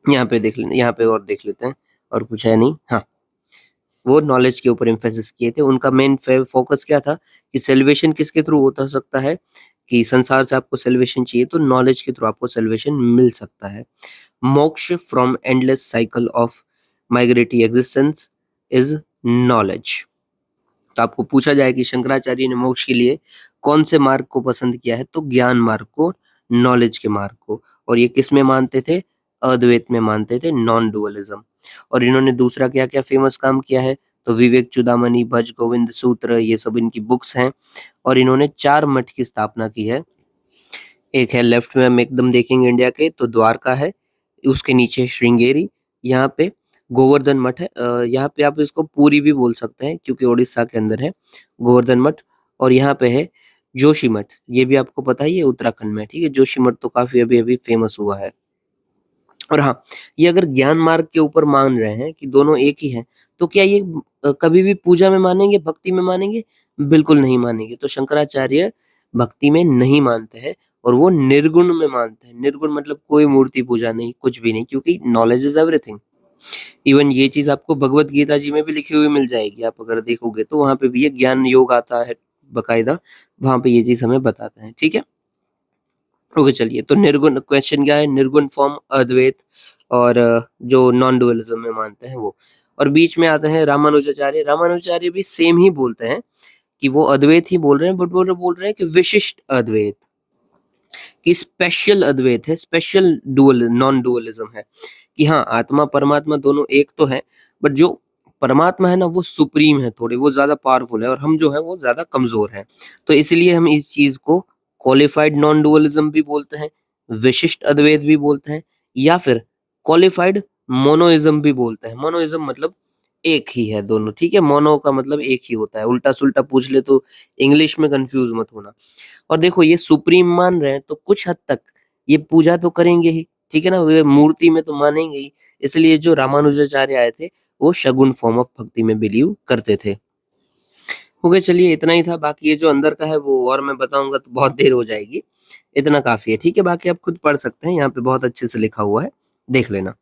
यहाँ पे देख लेते, यहाँ पे और देख लेते हैं, और कुछ है नहीं। हाँ, वो नॉलेज के ऊपर एम्फेसिस किए थे। उनका मेन फोकस क्या था? कि सेल्वेशन किसके थ्रू होता सकता है? कि संसार से आपको सेल्वेशन चाहिए तो नॉलेज के थ्रू आपको सेल्वेशन मिल सकता है। मोक्ष from endless cycle of migratory existence is knowledge. तो आपको पूछा जाए कि शंकराचार्य ने मोक्ष के लिए कौन से मार्ग को पसंद किया है, तो ज्ञान मार्ग को, नॉलेज के मार्ग को। और ये किस में मानते थे? अद्वैत में मानते थे, नॉन डुअलिज्म। और इन्होंने दूसरा क्या क्या फेमस काम किया है? तो विवेक चूड़ामणि, भज गोविंद सूत्र, ये सब इनकी बुक्स हैं। और इन्होंने 4 मठ की स्थापना की है। एक है लेफ्ट में हम एकदम देखेंगे इंडिया के, तो द्वारका है, उसके नीचे श्रृंगेरी, यहाँ पे गोवर्धन मठ है। यहाँ पे आप इसको पूरी भी बोल सकते हैं क्योंकि उड़ीसा के अंदर है गोवर्धन मठ। और यहाँ पे है जोशी मठ, ये भी आपको पता ही है, उत्तराखंड में, ठीक है। जोशी मठ तो काफी अभी अभी फेमस हुआ है। और हाँ, ये अगर ज्ञान मार्ग के ऊपर मान रहे हैं कि दोनों एक ही हैं, तो क्या ये कभी भी पूजा में मानेंगे, भक्ति में मानेंगे? बिल्कुल नहीं मानेंगे। तो शंकराचार्य भक्ति में नहीं मानते हैं, और वो निर्गुण में मानते हैं। निर्गुण मतलब कोई मूर्ति पूजा नहीं, कुछ भी नहीं, क्योंकि नॉलेज इज एवरीथिंग। इवन ये चीज आपको भगवत गीता जी में भी लिखी हुई मिल जाएगी, आप अगर देखोगे तो वहां पे भी ये ज्ञान योग आता है बकायदा, वहां पे ये चीज हमें बताता है, ठीक है। ओके, चलिए, तो निर्गुण क्वेश्चन क्या है? निर्गुण फॉर्म अद्वैत, और जो नॉन डुअलिज्म में मानते हैं वो। और बीच में आते हैं रामानुजाचार्य। रामानुजाचार्य भी सेम ही बोलते हैं, कि वो अद्वैत ही बोल रहे हैं, बट वो लोग बोल रहे हैं कि विशिष्ट अद्वैत, कि स्पेशल अद्वैत है, स्पेशल डुअल नॉन डुअलिज्म है, कि हाँ आत्मा परमात्मा दोनों एक तो है, बट जो परमात्मा है ना वो सुप्रीम है, थोड़े वो ज्यादा पावरफुल है और हम जो है वो ज्यादा कमजोर है। तो इसलिए हम इस चीज को क्वालिफाइड नॉन डुअलिज्म भी बोलते हैं, विशिष्ट अद्वैत भी बोलते हैं, या फिर क्वालिफाइड मोनोइज्म भी बोलते हैं। मोनोइज्म मतलब एक ही है दोनों, ठीक है। मोनो का मतलब एक ही होता है, उल्टा सुल्टा पूछ ले तो इंग्लिश में कंफ्यूज मत होना। और देखो ये सुप्रीम मान रहे हैं तो कुछ हद तक ये पूजा तो करेंगे ही, ठीक है ना, वे मूर्ति में तो मानेंगे ही। इसलिए जो रामानुजाचार्य आए थे वो शगुन फॉर्म ऑफ भक्ति में बिलीव करते थे। हो गया, चलिए इतना ही था। बाकी ये जो अंदर का है वो और मैं बताऊंगा तो बहुत देर हो जाएगी, इतना काफी है, ठीक है। बाकी आप खुद पढ़ सकते हैं, यहाँ पे बहुत अच्छे से लिखा हुआ है, देख लेना।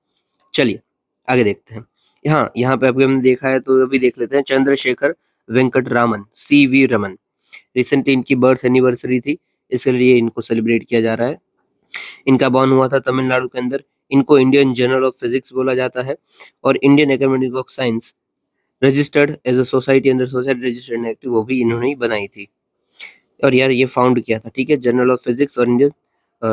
चलिए आगे देखते हैं। हाँ यहाँ पे अभी हमने देखा है तो अभी देख लेते हैं। चंद्रशेखर वेंकट रामन, CV रमन, रिसेंटली इनकी बर्थ एनिवर्सरी थी, इसलिए इनको सेलिब्रेट किया जा रहा है। इनका बॉर्न हुआ था तमिलनाडु के अंदर। इनको इंडियन जर्नल ऑफ फिजिक्स बोला जाता है और Indian Academy of Science registered as a society under society registered active, वो भी इन्होंने ही बनाई थी। और यार ये फाउंड किया था, ठीक है, जर्नल ऑफ फिजिक्स और इंडियन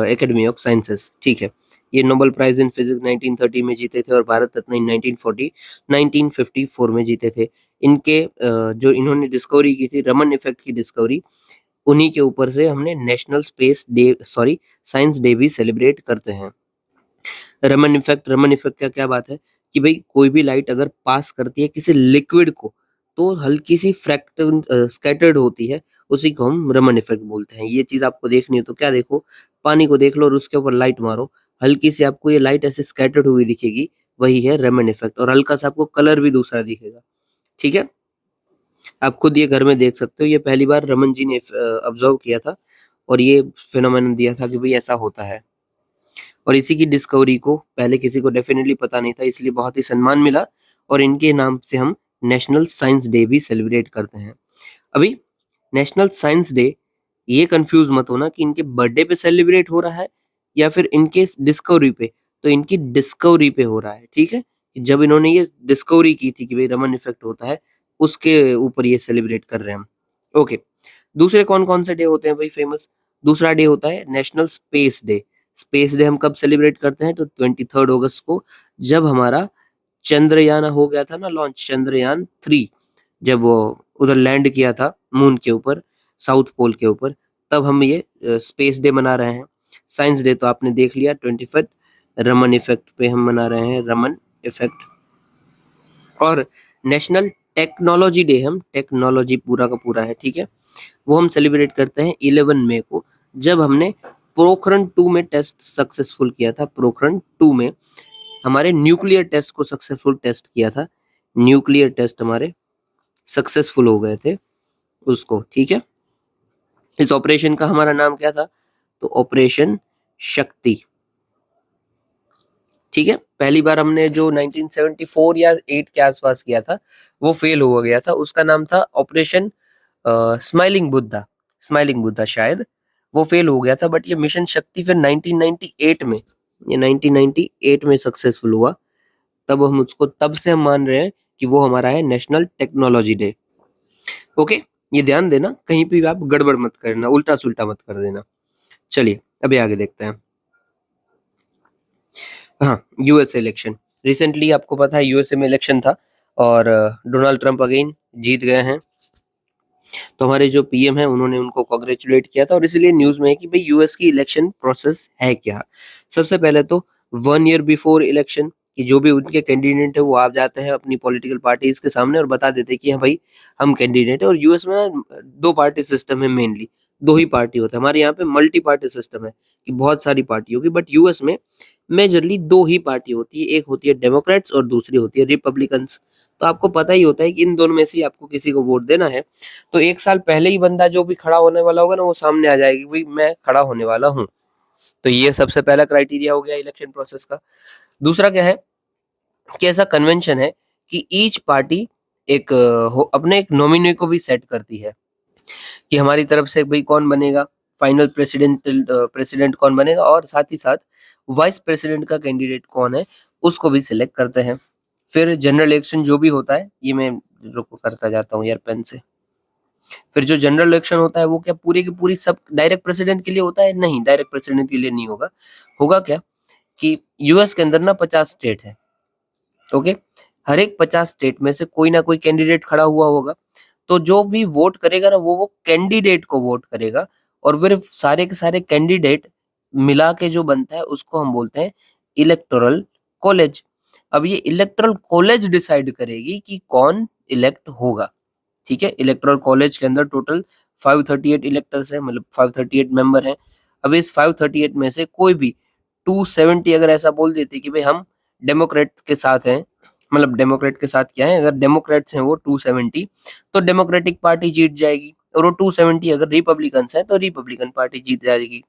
एकेडमी ऑफ साइंसेस, ठीक है। ये नोबेल प्राइज इन फिजिक्स 1930 में जीते थे और भारत रत्न इन 1954 में जीते थे। इनके जो इन्होंने डिस्कवरी की थी, रमन इफेक्ट की डिस्कवरी, उन्हीं के ऊपर से हमने national space day, sorry science day भी सेलिब्रेट करते हैं। रमन इफेक्ट का क्या बात है कि भाई कोई भी लाइट अगर पास करती है किसी लिक्विड को तो हल्की सी फ्रैक्ट स्कैटर्ड होती है, उसी को हम रमन इफेक्ट बोलते हैं। ये चीज आपको देखनी है तो क्या देखो, पानी को देख लो और उसके ऊपर लाइट मारो, हल्की सी आपको ये लाइट ऐसे स्कैटर्ड हुई दिखेगी, वही है रमन इफेक्ट। और हल्का सा आपको कलर भी दूसरा दिखेगा, ठीक है। आप खुद ये घर में देख सकते हो, ये पहली बार रमन जी ने ऑब्जर्व किया था और ये फिनोमेनन दिया था कि भाई ऐसा होता है। और इसी की डिस्कवरी को पहले किसी को डेफिनेटली पता नहीं था, इसलिए बहुत ही सम्मान मिला और इनके नाम से हम नेशनल साइंस डे भी सेलिब्रेट करते हैं। अभी नेशनल साइंस डे, ये कंफ्यूज मत होना कि इनके बर्थडे पे सेलिब्रेट हो रहा है या फिर इनके डिस्कवरी पे। तो इनकी डिस्कवरी पे हो रहा है, ठीक है। जब इन्होंने ये डिस्कवरी की थी कि भाई रमन इफेक्ट होता है, उसके ऊपर ये सेलिब्रेट कर रहे हैं हम। ओके, दूसरे कौन कौन से डे होते हैं भाई फेमस? दूसरा डे होता है national space day. Space day हम कब सेलिब्रेट करते हैं? तो 23 अगस्त को, जब हमारा चंद्रयान हो गया था ना लॉन्च, चंद्रयान 3, जब वो उधर लैंड किया था मून के ऊपर, साउथ पोल के ऊपर, तब हम ये स्पेस डे मना रहे हैं। साइंस डे तो आपने देख लिया 25, रमन इफेक्ट पे हम मना रहे हैं, रमन इफेक्ट। और नेशनल टेक्नोलॉजी डे, हम टेक्नोलॉजी पूरा का पूरा है, ठीक है, वो हम सेलिब्रेट करते हैं 11 मई को, जब हमने पोखरण 2 में टेस्ट सक्सेसफुल किया था। पोखरण 2 में हमारे न्यूक्लियर टेस्ट को सक्सेसफुल टेस्ट किया था, न्यूक्लियर टेस्ट हमारे सक्सेसफुल हो गए थे उसको, ठीक है। इस ऑपरेशन का हमारा नाम क्या था? तो ऑपरेशन शक्ति, ठीक है। पहली बार हमने जो 1974 या 8 के आसपास किया था वो फेल हो गया था, उसका नाम था operation smiling Buddha, smiling Buddha शायद, वो फेल हो गया था। बट ये मिशन शक्ति फिर 1998 में, ये 1998 में सक्सेसफुल हुआ, तब हम उसको, तब से हम मान रहे हैं कि वो हमारा है नेशनल टेक्नोलॉजी डे। ओके, ये ध्यान देना, कहीं पे भी आप गड़बड़ मत करना, उल्टा सुल्टा मत कर देना। चलिए अभी आगे देखते हैं। हाँ, यूएस इलेक्शन, रिसेंटली आपको पता है यूएसए में इलेक्शन था और डोनाल्ड ट्रंप अगेन जीत गए हैं। तो हमारे जो पीएम है उन्होंने उनको कांग्रेचुलेट किया था और इसलिए न्यूज में है कि भाई यूएस की इलेक्शन प्रोसेस है क्या। सबसे पहले तो 1 ईयर बिफोर इलेक्शन कि जो भी उनके कैंडिडेट है वो आ जाते हैं अपनी पॉलिटिकल पार्टीज के सामने और बता देते हैं कि हाँ भाई हम कैंडिडेट है। और यूएस में ना 2 पार्टी सिस्टम है, मेनली 2 ही पार्टी होता है। हमारे यहाँ पे मल्टी पार्टी सिस्टम है कि बहुत सारी पार्टी होगी, बट यूएस में मेजरली 2 ही पार्टी होती है, एक होती है डेमोक्रेट्स और दूसरी होती है रिपब्लिकन्स। तो आपको पता ही होता है कि इन दोनों में से ही आपको किसी को वोट देना है। तो 1 साल पहले ही बंदा जो भी खड़ा होने वाला होगा ना वो सामने आ जाएगी, भाई मैं खड़ा होने वाला हूँ। तो ये सबसे पहला क्राइटेरिया हो गया इलेक्शन प्रोसेस का। दूसरा क्या है कि ऐसा कन्वेंशन है कि ईच पार्टी एक अपने एक नॉमिनी को भी सेट करती है कि हमारी तरफ से भाई कौन बनेगा फाइनल प्रेसिडेंट कौन बनेगा, और साथ ही साथ वाइस प्रेसिडेंट का कैंडिडेट कौन है उसको भी सिलेक्ट करते हैं। फिर जनरल इलेक्शन जो भी होता है, ये मैं रुको करता जाता हूँ यार पेन से। फिर जो जनरल इलेक्शन होता है वो क्या पूरी की पूरी सब डायरेक्ट प्रेसिडेंट के लिए होता है? नहीं, डायरेक्ट प्रेसिडेंट के लिए नहीं होगा। होगा क्या कि यूएस के अंदर ना 50 स्टेट है, ओके? हर एक 50 स्टेट में से कोई ना कोई कैंडिडेट खड़ा हुआ होगा, तो जो भी वोट करेगा ना वो कैंडिडेट को वोट करेगा, और फिर सारे के सारे कैंडिडेट मिला के जो बनता है उसको हम बोलते हैं इलेक्टोरल कॉलेज। अब ये इलेक्टोरल कॉलेज डिसाइड करेगी कि कौन इलेक्ट होगा, ठीक है? इलेक्टोरल कॉलेज के अंदर टोटल 538 इलेक्टर्स हैं, मतलब 538 मेंबर हैं। अब इस 538 में से कोई भी 270 अगर ऐसा बोल देते कि भाई हम डेमोक्रेट के साथ हैं, मतलब डेमोक्रेट के साथ क्या है, अगर डेमोक्रेट्स हैं वो 270, तो डेमोक्रेटिक पार्टी जीत जाएगी, और वो 270 अगर रिपब्लिकन्स हैं तो रिपब्लिकन पार्टी जीत जाएगी।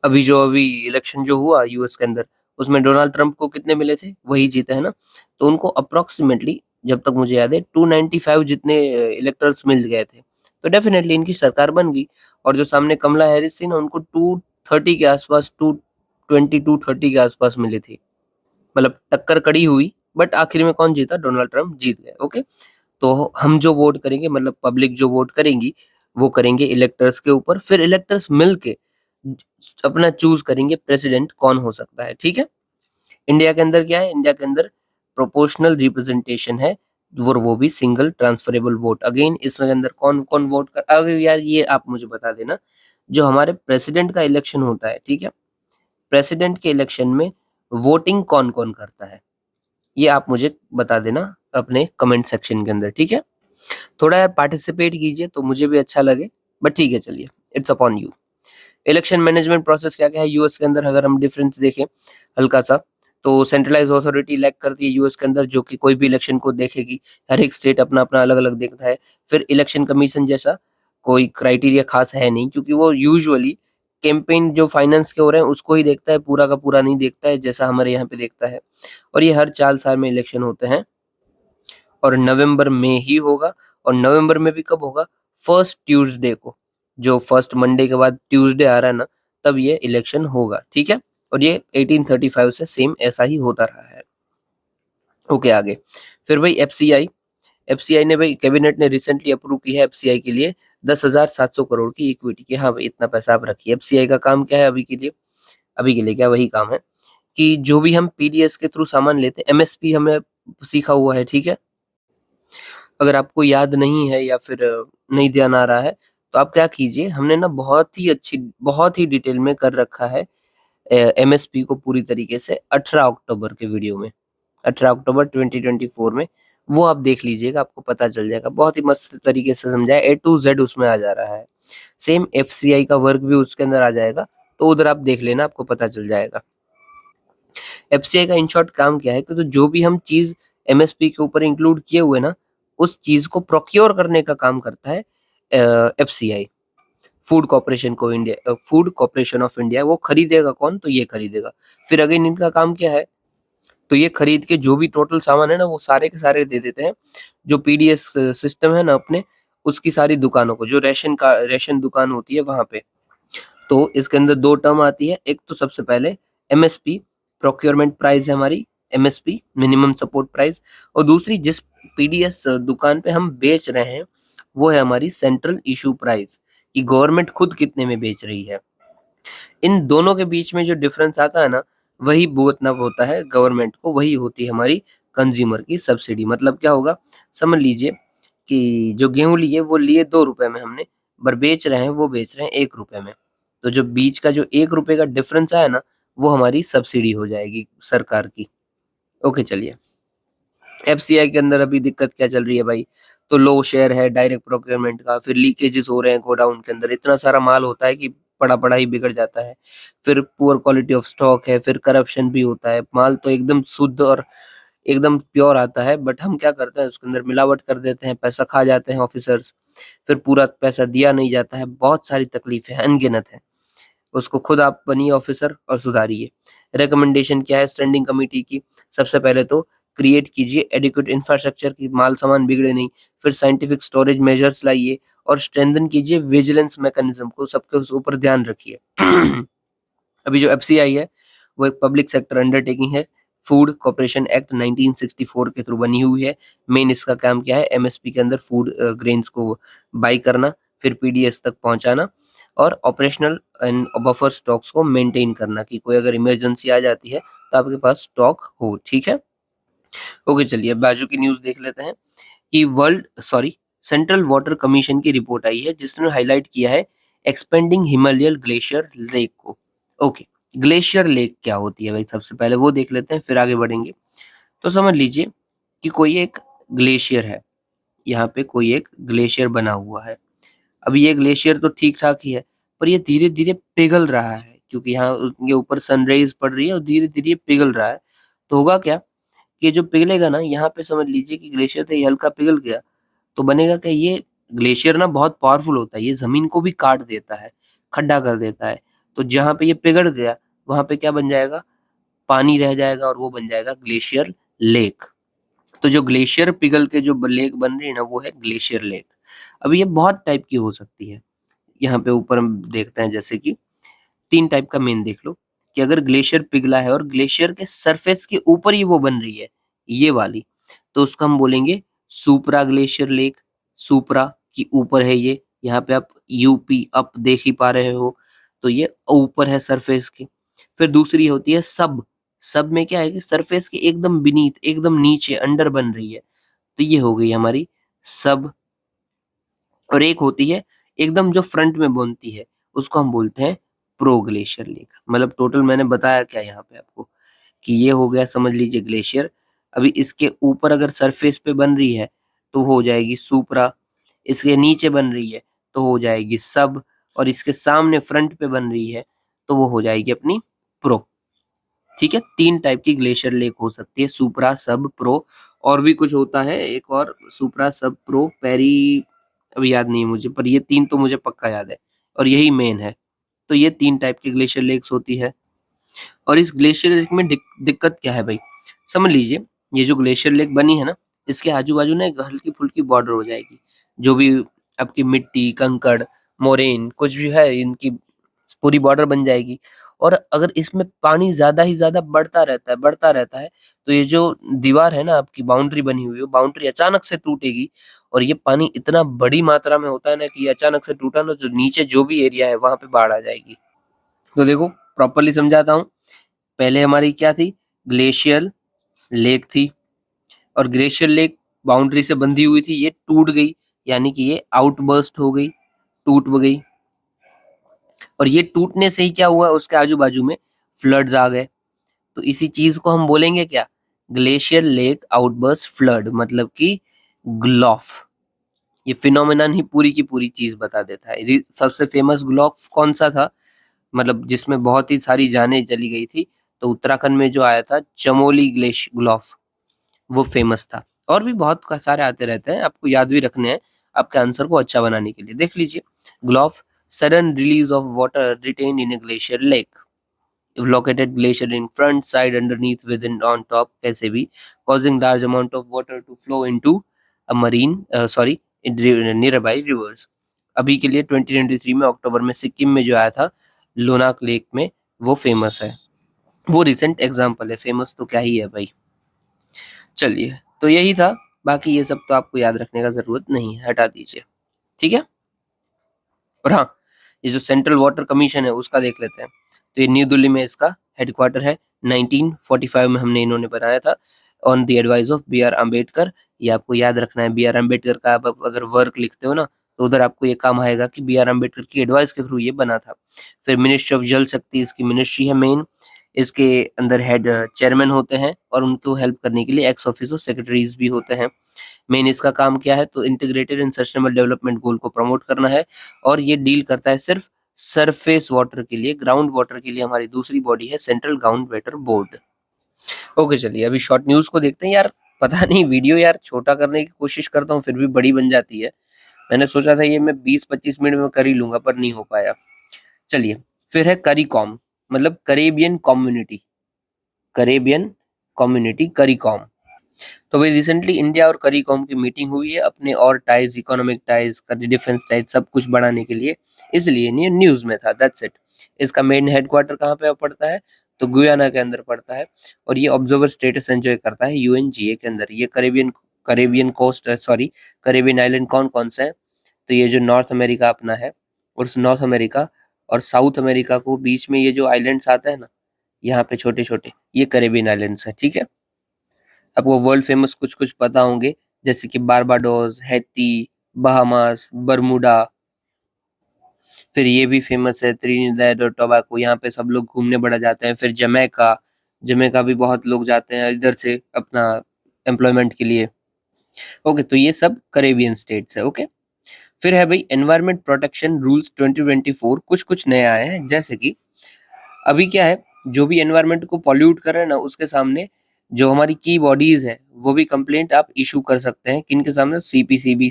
अभी इलेक्शन जो हुआ यूएस के अंदर, उसमें डोनाल्ड ट्रंप को कितने मिले थे? वही जीता है ना। तो उनको अप्रोक्सीमेटली, जब तक मुझे याद है, 295 जितने इलेक्टर्स मिल गए थे, तो डेफिनेटली इनकी सरकार बन गई। और जो सामने कमला हैरिस थी ना, उनको 230 के आसपास, 220 230 के आसपास मिले थे। मतलब टक्कर कड़ी हुई, बट आखिर में कौन जीता? डोनाल्ड ट्रंप जीत गए, ओके। तो हम जो वोट करेंगे, मतलब पब्लिक जो वोट करेंगी, वो करेंगे इलेक्टर्स के ऊपर, फिर इलेक्टर्स मिलके अपना चूज करेंगे प्रेसिडेंट कौन हो सकता है, ठीक है। इंडिया के अंदर क्या है? इंडिया के अंदर प्रोपोर्शनल रिप्रेजेंटेशन है, वो भी सिंगल ट्रांसफरेबल वोट। अगेन इसमें अंदर कौन कौन वोट कर, अगर यार ये आप मुझे बता देना, जो हमारे प्रेसिडेंट का इलेक्शन होता है, ठीक है, प्रेसिडेंट के इलेक्शन में वोटिंग कौन कौन करता है, ये आप मुझे बता देना अपने कमेंट सेक्शन के अंदर, ठीक है। थोड़ा यार पार्टिसिपेट कीजिए तो मुझे भी अच्छा लगे, बट ठीक है, चलिए, it's upon you. Election management process क्या क्या है यूएस के अंदर, अगर हम डिफरेंस देखें हल्का सा, तो सेंट्रलाइज अथॉरिटी इलेक्ट करती है यूएस के अंदर, जो कि कोई भी इलेक्शन को देखेगी। हर एक स्टेट अपना अपना अलग अलग देखता है। फिर इलेक्शन कमीशन जैसा कोई क्राइटेरिया खास है नहीं, क्योंकि वो यूजुअली कैंपेन जो फाइनेंस के हो रहे हैं उसको ही देखता है, पूरा का पूरा नहीं देखता है जैसा हमारे यहाँ पे देखता है। और ये हर 4 साल में इलेक्शन होते हैं, और नवंबर में ही होगा। और नवंबर में भी कब होगा? फर्स्ट ट्यूसडे को, जो फर्स्ट मंडे के बाद ट्यूसडे आ रहा है ना, तब ये इलेक्शन होगा, ठीक है। और ये 1835 से सेम ऐसा ही होता रहा है। ओके, आगे फिर भाई एफसीआई। एफसीआई ने भाई, कैबिनेट ने रिसेंटली अप्रूव की है एफसीआई के लिए 10,700 करोड़ की इक्विटी की। हाँ भाई, इतना पैसा आप रखिए। एफसीआई का काम क्या है अभी के लिए? अभी के लिए क्या वही काम है कि जो भी हम पीडीएस के थ्रू सामान लेते हैं, एमएसपी हमें सीखा हुआ है, ठीक है। अगर आपको याद नहीं है या फिर नहीं ध्यान आ रहा है, तो आप क्या कीजिए, हमने ना बहुत ही डिटेल में कर रखा है एमएसपी को पूरी तरीके से 18 अक्टूबर के वीडियो में, 18 अक्टूबर 2024 में। वो आप देख लीजिएगा, आपको पता चल जाएगा। बहुत ही मस्त तरीके से समझाया, ए टू जेड उसमें आ जा रहा है। सेम एफसीआई का वर्क भी उसके अंदर आ जाएगा, तो उधर आप देख लेना, आपको पता चल जाएगा। एफसीआई का इन शॉर्ट काम क्या है कि तो जो भी हम चीज एमएसपी के ऊपर इंक्लूड किए हुए ना, उस चीज को प्रोक्योर करने का काम करता है FCI. Food corporation of India, वो खरीदेगा कौन? तो ये खरीदेगा। फिर अगेन इनका काम क्या है? तो ये खरीद के जो भी टोटल सामान है ना, वो सारे के सारे दे देते हैं जो पीडीएस सिस्टम है ना अपने, उसकी सारी दुकानों को, जो रेशन दुकान होती है वहां पे। तो इसके अंदर दो टर्म आती है। एक तो सबसे पहले एमएसपी, प्रोक्योरमेंट प्राइस है हमारी, एमएसपी मिनिमम सपोर्ट प्राइस। और दूसरी जिस पीडीएस दुकान पे हम बेच रहे हैं, वो है हमारी सेंट्रल इशू प्राइस, कि गवर्नमेंट खुद कितने में बेच रही है। इन दोनों के बीच में जो डिफरेंस आता है ना, वही भुगतना होता है गवर्नमेंट को, वही होती है हमारी कंज्यूमर की सब्सिडी। मतलब क्या होगा, समझ लीजिए कि जो गेहूं लिए वो लिए 2 रुपए में हमने, पर बेच रहे हैं, वो बेच रहे हैं 1 रुपए में। तो जो बीच का जो 1 रुपए का डिफरेंस आया ना, वो हमारी सब्सिडी हो जाएगी सरकार की। ओके, चलिए। एफसीआई के अंदर अभी दिक्कत क्या चल रही है भाई? तो लो शेयर है डायरेक्ट प्रोक्योरमेंट का, फिर लीकेजेस हो रहे हैं गोडाउन के अंदर, इतना सारा माल होता है कि पड़ा पड़ा ही बिगड़ जाता है। फिर पुअर क्वालिटी ऑफ स्टॉक है, फिर करप्शन भी होता है। माल तो एकदम शुद्ध और एकदम प्योर आता है, बट हम क्या करते हैं, उसके अंदर मिलावट कर देते हैं, पैसा खा जाते हैं ऑफिसर्स, फिर पूरा पैसा दिया नहीं जाता है। बहुत सारी तकलीफें हैं, अनगिनत है। उसको खुद आप बनिए ऑफिसर और सुधारिए। रिकमेंडेशन क्या है स्टैंडिंग कमेटी की? सबसे पहले तो क्रिएट कीजिए एडिक्वेट इंफ्रास्ट्रक्चर की, माल सामान बिगड़े नहीं। फिर साइंटिफिक स्टोरेज मेजर्स लाइए, और स्ट्रेंथन कीजिए विजिलेंस मैकेनिज्म को, सबके उस ऊपर ध्यान रखिए। अभी जो एफसीआई है, वो एक पब्लिक सेक्टर अंडरटेकिंग है। फूड कॉर्पोरेशन एक्ट 1964 के थ्रू बनी हुई है। मेन इसका काम क्या है, एमएसपी के अंदर फूड ग्रेन्स को बाई करना, फिर पीडीएस तक पहुंचाना और ऑपरेशनल एंड बफर स्टॉक्स को मेंटेन करना कि कोई अगर इमरजेंसी आ जाती है तो आपके पास स्टॉक हो। ठीक है, ओके चलिए बाजू की न्यूज़ देख लेते हैं कि सेंट्रल वाटर कमीशन की रिपोर्ट आई है जिसने हाईलाइट किया है एक्सपेंडिंग हिमालयन ग्लेशियर लेक को। ओके, ग्लेशियर लेक क्या होती है भाई, सबसे पहले वो देख लेते हैं फिर आगे बढ़ेंगे। तो समझ लीजिए कि कोई एक ग्लेशियर है, यहाँ पे कोई एक ग्लेशियर बना हुआ है। अब ये ग्लेशियर तो ठीक ठाक ही है, पर ये धीरे धीरे पिघल रहा है क्योंकि यहाँ उसके ऊपर सनराइज पड़ रही है और धीरे धीरे पिघल रहा है। तो होगा क्या, ये जो पिघलेगा ना, यहाँ पे समझ लीजिए कि ग्लेशियर था, ये हल्का पिघल गया तो बनेगा क्या, ये ग्लेशियर ना बहुत पावरफुल होता है, ये जमीन को भी काट देता है, खड्डा कर देता है। तो जहाँ पे ये पिघल गया वहां पे क्या बन जाएगा, पानी रह जाएगा और वो बन जाएगा ग्लेशियर लेक। तो जो ग्लेशियर पिघल के जो लेक बन रही है ना, वो है ग्लेशियर लेक। अब ये बहुत टाइप की हो सकती है। यहाँ पे ऊपर हम देखते हैं जैसे कि 3 टाइप का मेन देख लो कि अगर ग्लेशियर पिघला है और ग्लेशियर के सरफेस के ऊपर ही वो बन रही है, ये वाली, तो उसको हम बोलेंगे सुप्रा ग्लेशियर लेक। सुप्रा की ऊपर है ये, यहाँ पे आप यूपी अप देख ही पा रहे हो, तो ये ऊपर है सरफेस के। फिर दूसरी होती है सब। सब में क्या है कि सरफेस के एकदम बीनीथ, एकदम नीचे अंडर बन रही है, तो ये हो गई हमारी सब। और एक होती है एकदम जो फ्रंट में बनती है, उसको हम बोलते हैं प्रो ग्लेशियर लेक। मतलब टोटल मैंने बताया क्या यहाँ पे आपको कि ये हो गया समझ लीजिए ग्लेशियर। अभी इसके ऊपर अगर सरफेस पे बन रही है तो हो जाएगी सुप्रा, इसके नीचे बन रही है तो हो जाएगी सब, और इसके सामने फ्रंट पे बन रही है तो वो हो जाएगी अपनी प्रो। ठीक है, 3 टाइप की ग्लेशियर लेक हो सकती है, सुप्रा, सब, प्रो। और भी कुछ होता है एक और, सुप्रा, सब, प्रो, पेरी, अभी याद नहीं है मुझे, पर ये 3 तो मुझे पक्का याद है और यही मेन है। तो ये 3 टाइप की ग्लेशियर लेक्स होती है। और इस ग्लेशियर लेक में दिक्कत क्या है भाई, समझ लीजिए ये जो ग्लेशियर लेक बनी है ना, इसके आजू-बाजू ना एक हल्की-फुल्की बॉर्डर हो जाएगी। जो भी आपकी मिट्टी, कंकड़, मोरेन कुछ भी है, इनकी पूरी बॉर्डर बन जाएगी। और अगर इसमें पानी ज़्यादा ही ज़्यादा बढ़ता रहता है, तो ये जो दीवार है ना आपकी, बाउंड्री बनी हुई है, वो बाउंड्री अचानक से टूटेगी। और ये पानी इतना बड़ी मात्रा में होता है ना कि ये अचानक से टूटा ना, तो नीचे जो भी एरिया है वहाँ पे बाढ़ आ जाएगी। तो देखो प्रॉपर्ली समझाता हूँ। पहले हमारी क्या थी, ग्लेशियर लेक थी, और ग्लेशियर लेक बाउंड्री से बंधी हुई थी, ये टूट गई, यानी कि ये आउटबर्स्ट हो गई, टूट गई। और ये टूटने से ही क्या हुआ, उसके आजू बाजू में फ्लड्स आ गए। तो इसी चीज को हम बोलेंगे क्या, ग्लेशियर लेक आउटबर्स्ट फ्लड, मतलब कि ग्लॉफ। ये फिनोमेनन ही पूरी की पूरी चीज बता देता है। सबसे फेमस ग्लॉफ कौन सा था, मतलब जिसमें बहुत ही सारी जानें चली गई थी, तो उत्तराखंड में जो आया था चमोली ग्लेश ग्लॉफ, वो फेमस था। और भी बहुत सारे आते रहते हैं, आपको याद भी रखने हैं आपके आंसर को अच्छा बनाने के लिए। देख लीजिए, GLOF, sudden release of water retained in a glacier lake, located glacier in front, side, underneath, within, on top, कैसे भी, causing large amount of water to flow into a marine nearby rivers। अभी के लिए 2023 में अक्टूबर में सिक्किम में जो आया था लोनाक लेक में, वो फेमस है। वो रिसेंट एग्जाम्पल है, फेमस तो क्या ही है भाई। चलिए, तो यही था, बाकी ये सब तो आपको याद रखने का जरूरत नहीं है, हटा दीजिए। ठीक है, और हाँ, ये जो सेंट्रल वाटर कमीशन है उसका देख लेते हैं। तो ये न्यू दिल्ली में इसका हेडक्वार्टर है। 1945 में हमने इन्होंने बनाया था, on the advice of B R Ambedkar. ये आपको याद रखना है, बी आर अम्बेडकर का आप अगर वर्क लिखते हो ना, तो उधर आपको ये काम आएगा कि बी आर अम्बेडकर की एडवाइस के थ्रू ये बना था। फिर मिनिस्ट्री ऑफ जल शक्ति इसकी मिनिस्ट्री है मेन। इसके अंदर हेड चेयरमैन होते हैं और उनको हेल्प करने के लिए एक्स ऑफिसो सेक्रेटरीज भी होते हैं। मेन इसका काम क्या है, तो integrated and sustainable development goal को प्रमोट करना है। और ये डील करता है सिर्फ सरफेस वाटर के लिए, ग्राउंड वाटर के लिए हमारी दूसरी बॉडी है central ground water board. Okay चलिए, अभी शॉर्ट न्यूज को देखते हैं यार। पता नहीं वीडियो यार छोटा करने की कोशिश करता हूँ फिर भी बड़ी बन जाती है। मैंने सोचा था ये मैं 20-25 मिनट में कर ही लूंगा, पर नहीं हो पाया। चलिए, फिर है करीकॉम, मतलब करेबियन कम्युनिटी, करेबियन कम्युनिटी करीकॉम। तो भाई रिसेंटली इंडिया और करीकॉम की मीटिंग हुई है अपने और ties, economic ties, defence ties सब कुछ बढ़ाने के लिए, इसलिए न्यूज में था, दैट्स इट। इसका मेन हेडक्वार्टर कहाँ पे पड़ता है, तो गुयाना के अंदर पड़ता है और ये ऑब्जर्वर स्टेटस एंजॉय करता है यूएनजीए के अंदर। ये Caribbean coast sorry Caribbean island कौन कौन से हैं? तो ये जो नॉर्थ अमेरिका अपना है, और उस नॉर्थ अमेरिका और साउथ अमेरिका को बीच में ये जो आइलैंड्स आते हैं ना, यहाँ पे छोटे छोटे, ये करेबियन आइलैंड्स हैं, ठीक है। आपको वर्ल्ड फेमस कुछ कुछ पता होंगे, जैसे कि बारबाडोस, हैती, बहामास, बरमुडा। फिर ये भी फेमस है त्रिनिदाद और टोबैको, यहाँ पे सब लोग घूमने बड़ा जाते हैं। फिर जमैका, जमैका भी बहुत लोग जाते हैं इधर से अपना एम्प्लॉयमेंट के लिए। ओके, तो ये सब करेबियन स्टेट्स है। ओके, फिर है भाई एनवायरमेंट प्रोटेक्शन रूल्स 2024, कुछ कुछ नए आए हैं। जैसे कि अभी क्या है, जो भी एनवायरनमेंट को पॉल्यूट कर रहे हैं ना, उसके सामने जो हमारी की बॉडीज है वो भी कंप्लेंट आप इशू कर सकते हैं। किन के सामने? सीपीसीबी,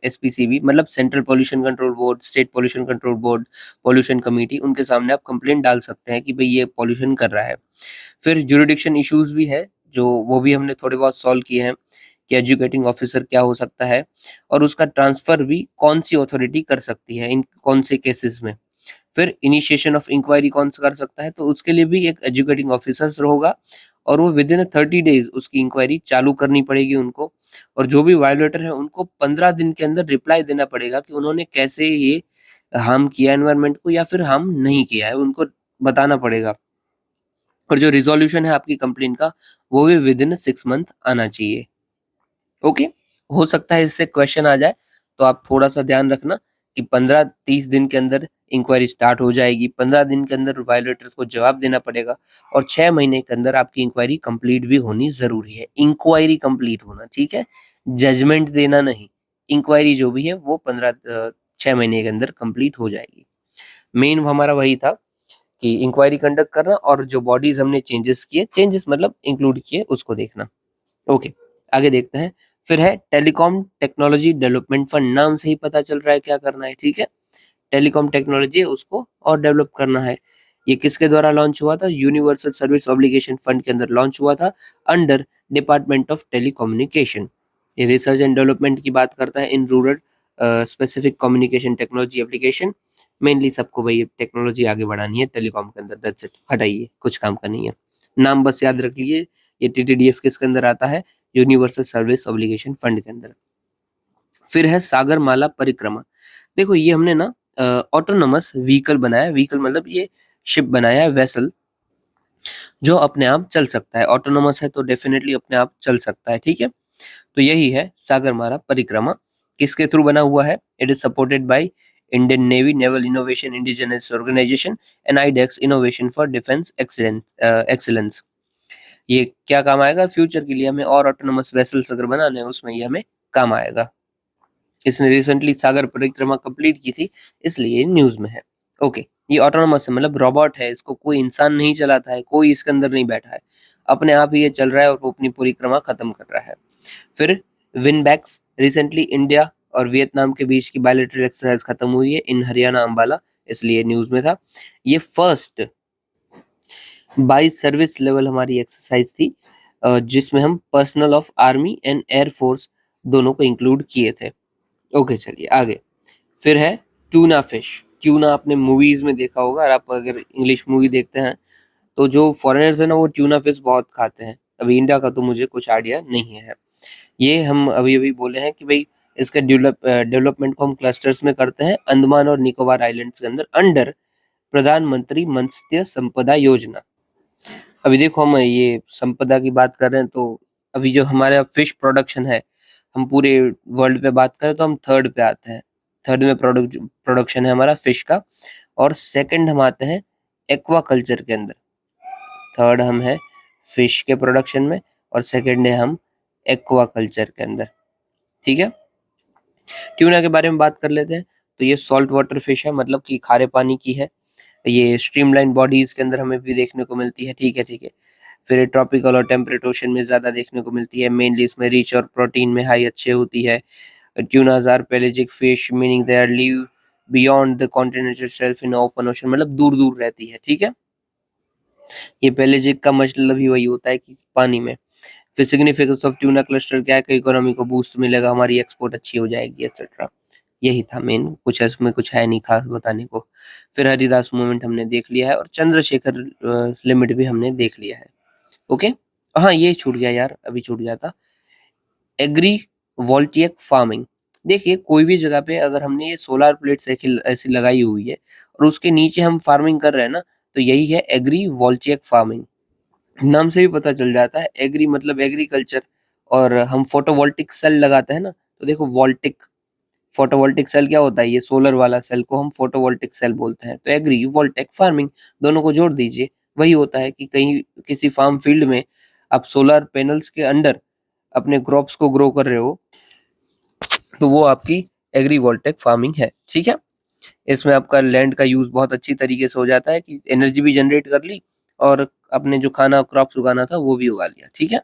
एसपीसीबी, मतलब central pollution control board, state pollution control board, pollution committee, उनके सामने आप कंप्लेंट डाल सकते हैं कि भाई ये पोल्यूशन कर रहा है। फिर जुरिडिक्शन इश्यूज भी है, जो वो भी हमने थोड़े बहुत सॉल्व किए हैं कि एजुकेटिंग ऑफिसर क्या हो सकता है और उसका ट्रांसफर भी कौन सी अथॉरिटी कर सकती है इन कौन से केसेस में। फिर इनिशिएशन ऑफ इंक्वायरी कौन सा कर सकता है? तो उसके लिए भी एक एजुकेटिंग ऑफिसर होगा और वो विद इन 30 डेज उसकी इंक्वायरी चालू करनी पड़ेगी उनको। और जो भी वायोलेटर है उनको 15 दिन के अंदर रिप्लाई देना पड़ेगा कि उन्होंने कैसे ये हार्म किया एनवायरनमेंट को या फिर हार्म नहीं किया है, उनको बताना पड़ेगा। और जो रिजोल्यूशन है आपकी कंप्लेंट का, वो भी विद इन 6 मंथ आना चाहिए। ओके, हो सकता है इससे क्वेश्चन आ जाए, तो आप थोड़ा सा ध्यान रखना कि 15-30 दिन के अंदर इंक्वायरी स्टार्ट हो जाएगी, 15 दिन के अंदर वायलेटर्स को जवाब देना पड़ेगा और 6 महीने के अंदर आपकी इंक्वायरी कंप्लीट भी होनी जरूरी है। इंक्वायरी कंप्लीट होना, ठीक है, जजमेंट देना नहीं। इंक्वायरी जो भी है वो 6 महीने के अंदर कंप्लीट हो जाएगी। मेन हमारा वही था कि इंक्वायरी कंडक्ट करना और जो बॉडीज हमने चेंजेस किए, चेंजेस मतलब इंक्लूड किए, उसको देखना। ओके, आगे देखते हैं। फिर है टेलीकॉम टेक्नोलॉजी डेवलपमेंट फंड, नाम से ही पता चल रहा है क्या करना है, ठीक है। टेलीकॉम टेक्नोलॉजी है उसको और डेवलप करना है। ये किसके द्वारा लॉन्च हुआ था? यूनिवर्सल सर्विस ऑब्लिगेशन फंड के अंदर लॉन्च हुआ था, अंडर डिपार्टमेंट ऑफ टेलीकम्युनिकेशन। ये रिसर्च एंड डेवलपमेंट की बात करता है in rural specific communication technology application. Mainly सबको भाई टेक्नोलॉजी आगे बढ़ानी है टेलीकॉम के अंदर, दैट्स इट, हटाइए, कुछ काम का नहीं है। नाम बस याद रख लीजिए। ये टीटीडीएफ किसके अंदर आता है? यूनिवर्सल सर्विस ऑब्लिगेशन फंड के अंदर। फिर है सागरमाला परिक्रमा। देखो ये हमने ना ऑटोनोमस व्हीकल बनाया, व्हीकल मतलब ये शिप बनाया है, वेसल, जो अपने आप चल सकता है। ऑटोनोमस है तो डेफिनेटली अपने आप चल सकता है, ठीक है। तो यही है सागरमाला परिक्रमा। किसके थ्रू बना हुआ है? It is supported by Indian Navy, Naval Innovation Indigenous Organisation and iDEX Innovation for Defence Excellence. ये क्या काम आएगा? फ्यूचर के लिए हमें और ऑटोनोमस वेसल्स अगर बनाने हैं उसमें ये हमें काम आएगा। इसने रिसेंटली सागर परिक्रमा कंप्लीट की थी, इसलिए न्यूज में है। ओके, ये ऑटोनोमस है मतलब रोबोट है, इसको कोई इंसान नहीं चलाता है, कोई इसके अंदर नहीं बैठा है, अपने आप ही ये चल रहा है और वो अपनी परिक्रमा खत्म कर रहा है। फिर विनबैक्स, रिसेंटली इंडिया और वियतनाम के बीच की बायलैटरल एक्सरसाइज खत्म हुई है इन हरियाणा अंबाला, इसलिए न्यूज में था। ये फर्स्ट बाई सर्विस लेवल हमारी एक्सरसाइज थी, जिसमें हम personal of army and air force दोनों को इंक्लूड किए थे। ओके, चलिए आगे। फिर है ट्यूना फिश। ट्यूना आपने मूवीज में देखा होगा, और आप अगर इंग्लिश मूवी देखते हैं तो जो फॉरेनर्स है ना वो ट्यूना फिश बहुत खाते हैं। अभी इंडिया का तो मुझे कुछ आइडिया नहीं है। ये हम अभी अभी बोले हैं कि भाई इसका डेवलपमेंट को हम क्लस्टर्स में करते हैं अंडमान और निकोबार आइलैंड्स के अंदर, अंडर प्रधानमंत्री मत्स्य संपदा योजना। अभी देखो हम ये संपदा की बात कर रहे हैं, तो अभी जो हमारा फिश प्रोडक्शन है, हम पूरे वर्ल्ड पे बात करें तो हम थर्ड पे आते हैं। थर्ड में प्रोडक्शन है हमारा फिश का, और सेकंड हम आते हैं एक्वा कल्चर के अंदर। थर्ड हम है फिश के प्रोडक्शन में और सेकंड है हम एक्वा कल्चर के अंदर, ठीक है। ट्यूना के बारे में बात कर लेते हैं। तो ये सॉल्ट वाटर फिश है, मतलब कि खारे पानी की है। ये स्ट्रीमलाइन बॉडीज के अंदर हमें भी देखने को मिलती है, ठीक है, ठीक है। फिर ट्रॉपिकल और टेम्परेट ओशन में ज्यादा देखने को मिलती है। मेनली इसमें रिच और प्रोटीन में हाई अच्छे होती है। Tunas are pelagic fish, meaning they are live beyond the continental shelf in open ocean, मतलब दूर दूर रहती है, ठीक है। ये पेलेजिक का मतलब ही वही होता है कि पानी में। फिर सिग्निफिकेंस ऑफ ट्यूना क्लस्टर क्या है कि इकोनॉमी को बूस्ट मिलेगा, हमारी एक्सपोर्ट अच्छी हो जाएगी, एक्सेट्रा। यही था मेन, कुछ इसमें कुछ है नहीं खास बताने को। फिर हरिदास मूवमेंट हमने देख लिया है और चंद्रशेखर लिमिट भी हमने देख लिया है। ओके, हाँ ये छूट गया यार, अभी छूट जाता, एग्री वोल्टिक फार्मिंग। देखिए कोई भी जगह पे अगर हमने ये सोलार प्लेट्स ऐसी ऐसी लगाई हुई है और उसके नीचे हम फार्मिंग कर रहे हैं ना, तो यही है एग्री वोल्टिक फार्मिंग। नाम से भी पता चल जाता है, एग्री मतलब एग्रीकल्चर, और हम फोटोवोल्टिक सेल लगाते हैं ना, तो देखो वोल्टिक, फोटोवोल्टिक सेल क्या होता है, ये सोलर वाला सेल को हम फोटोवोल्टिक सेल बोलते हैं। तो एग्री वोल्टिक फार्मिंग, दोनों को जोड़ दीजिए, वही होता है कि कहीं किसी फार्म फील्ड में आप सोलर पैनल्स के अंडर अपने क्रॉप्स को ग्रो कर रहे हो, तो वो आपकी एग्रीवोल्टिक फार्मिंग है। ठीक है, इसमें आपका लैंड का यूज बहुत अच्छी तरीके से हो जाता है कि एनर्जी भी जनरेट कर ली और अपने जो खाना क्रॉप्स उगाना था वो भी उगा लिया। ठीक है,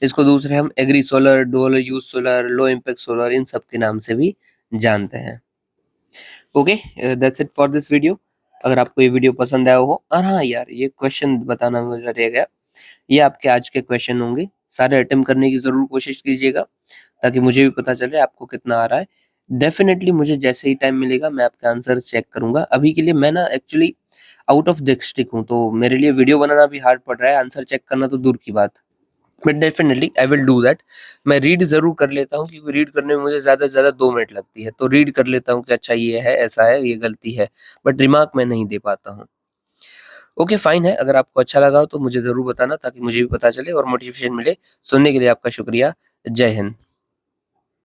इसको दूसरे हम agri solar, dual use solar, low impact solar, इन सब के नाम से भी जानते हैं। Okay, that's it for this video. अगर आपको ये वीडियो पसंद आया हो, और हाँ यार ये क्वेश्चन बताना मुझे रह गया, ये आपके आज के क्वेश्चन होंगे, सारे अटेम्प्ट करने की जरूर कोशिश कीजिएगा ताकि मुझे भी पता चले आपको कितना आ रहा है। डेफिनेटली मुझे जैसे ही टाइम मिलेगा मैं आपके आंसर चेक करूंगा। अभी के लिए मैं ना एक्चुअली आउट ऑफ डिस्ट्रिक्ट हूँ, तो मेरे लिए वीडियो बनाना भी हार्ड पड़ रहा है, आंसर चेक करना तो दूर की बात। But definitely I will do that. मैं रीड जरूर कर लेता हूँ क्योंकि रीड करने में मुझे ज्यादा से ज्यादा 2 मिनट लगती है, तो रीड कर लेता हूँ कि अच्छा ये है, ऐसा है, ये गलती है, बट रिमार्क मैं नहीं दे पाता हूँ। ओके फाइन है, अगर आपको अच्छा लगा हो तो मुझे जरूर बताना ताकि मुझे भी पता चले और मोटिवेशन मिले। सुनने के लिए आपका शुक्रिया। जय हिंद।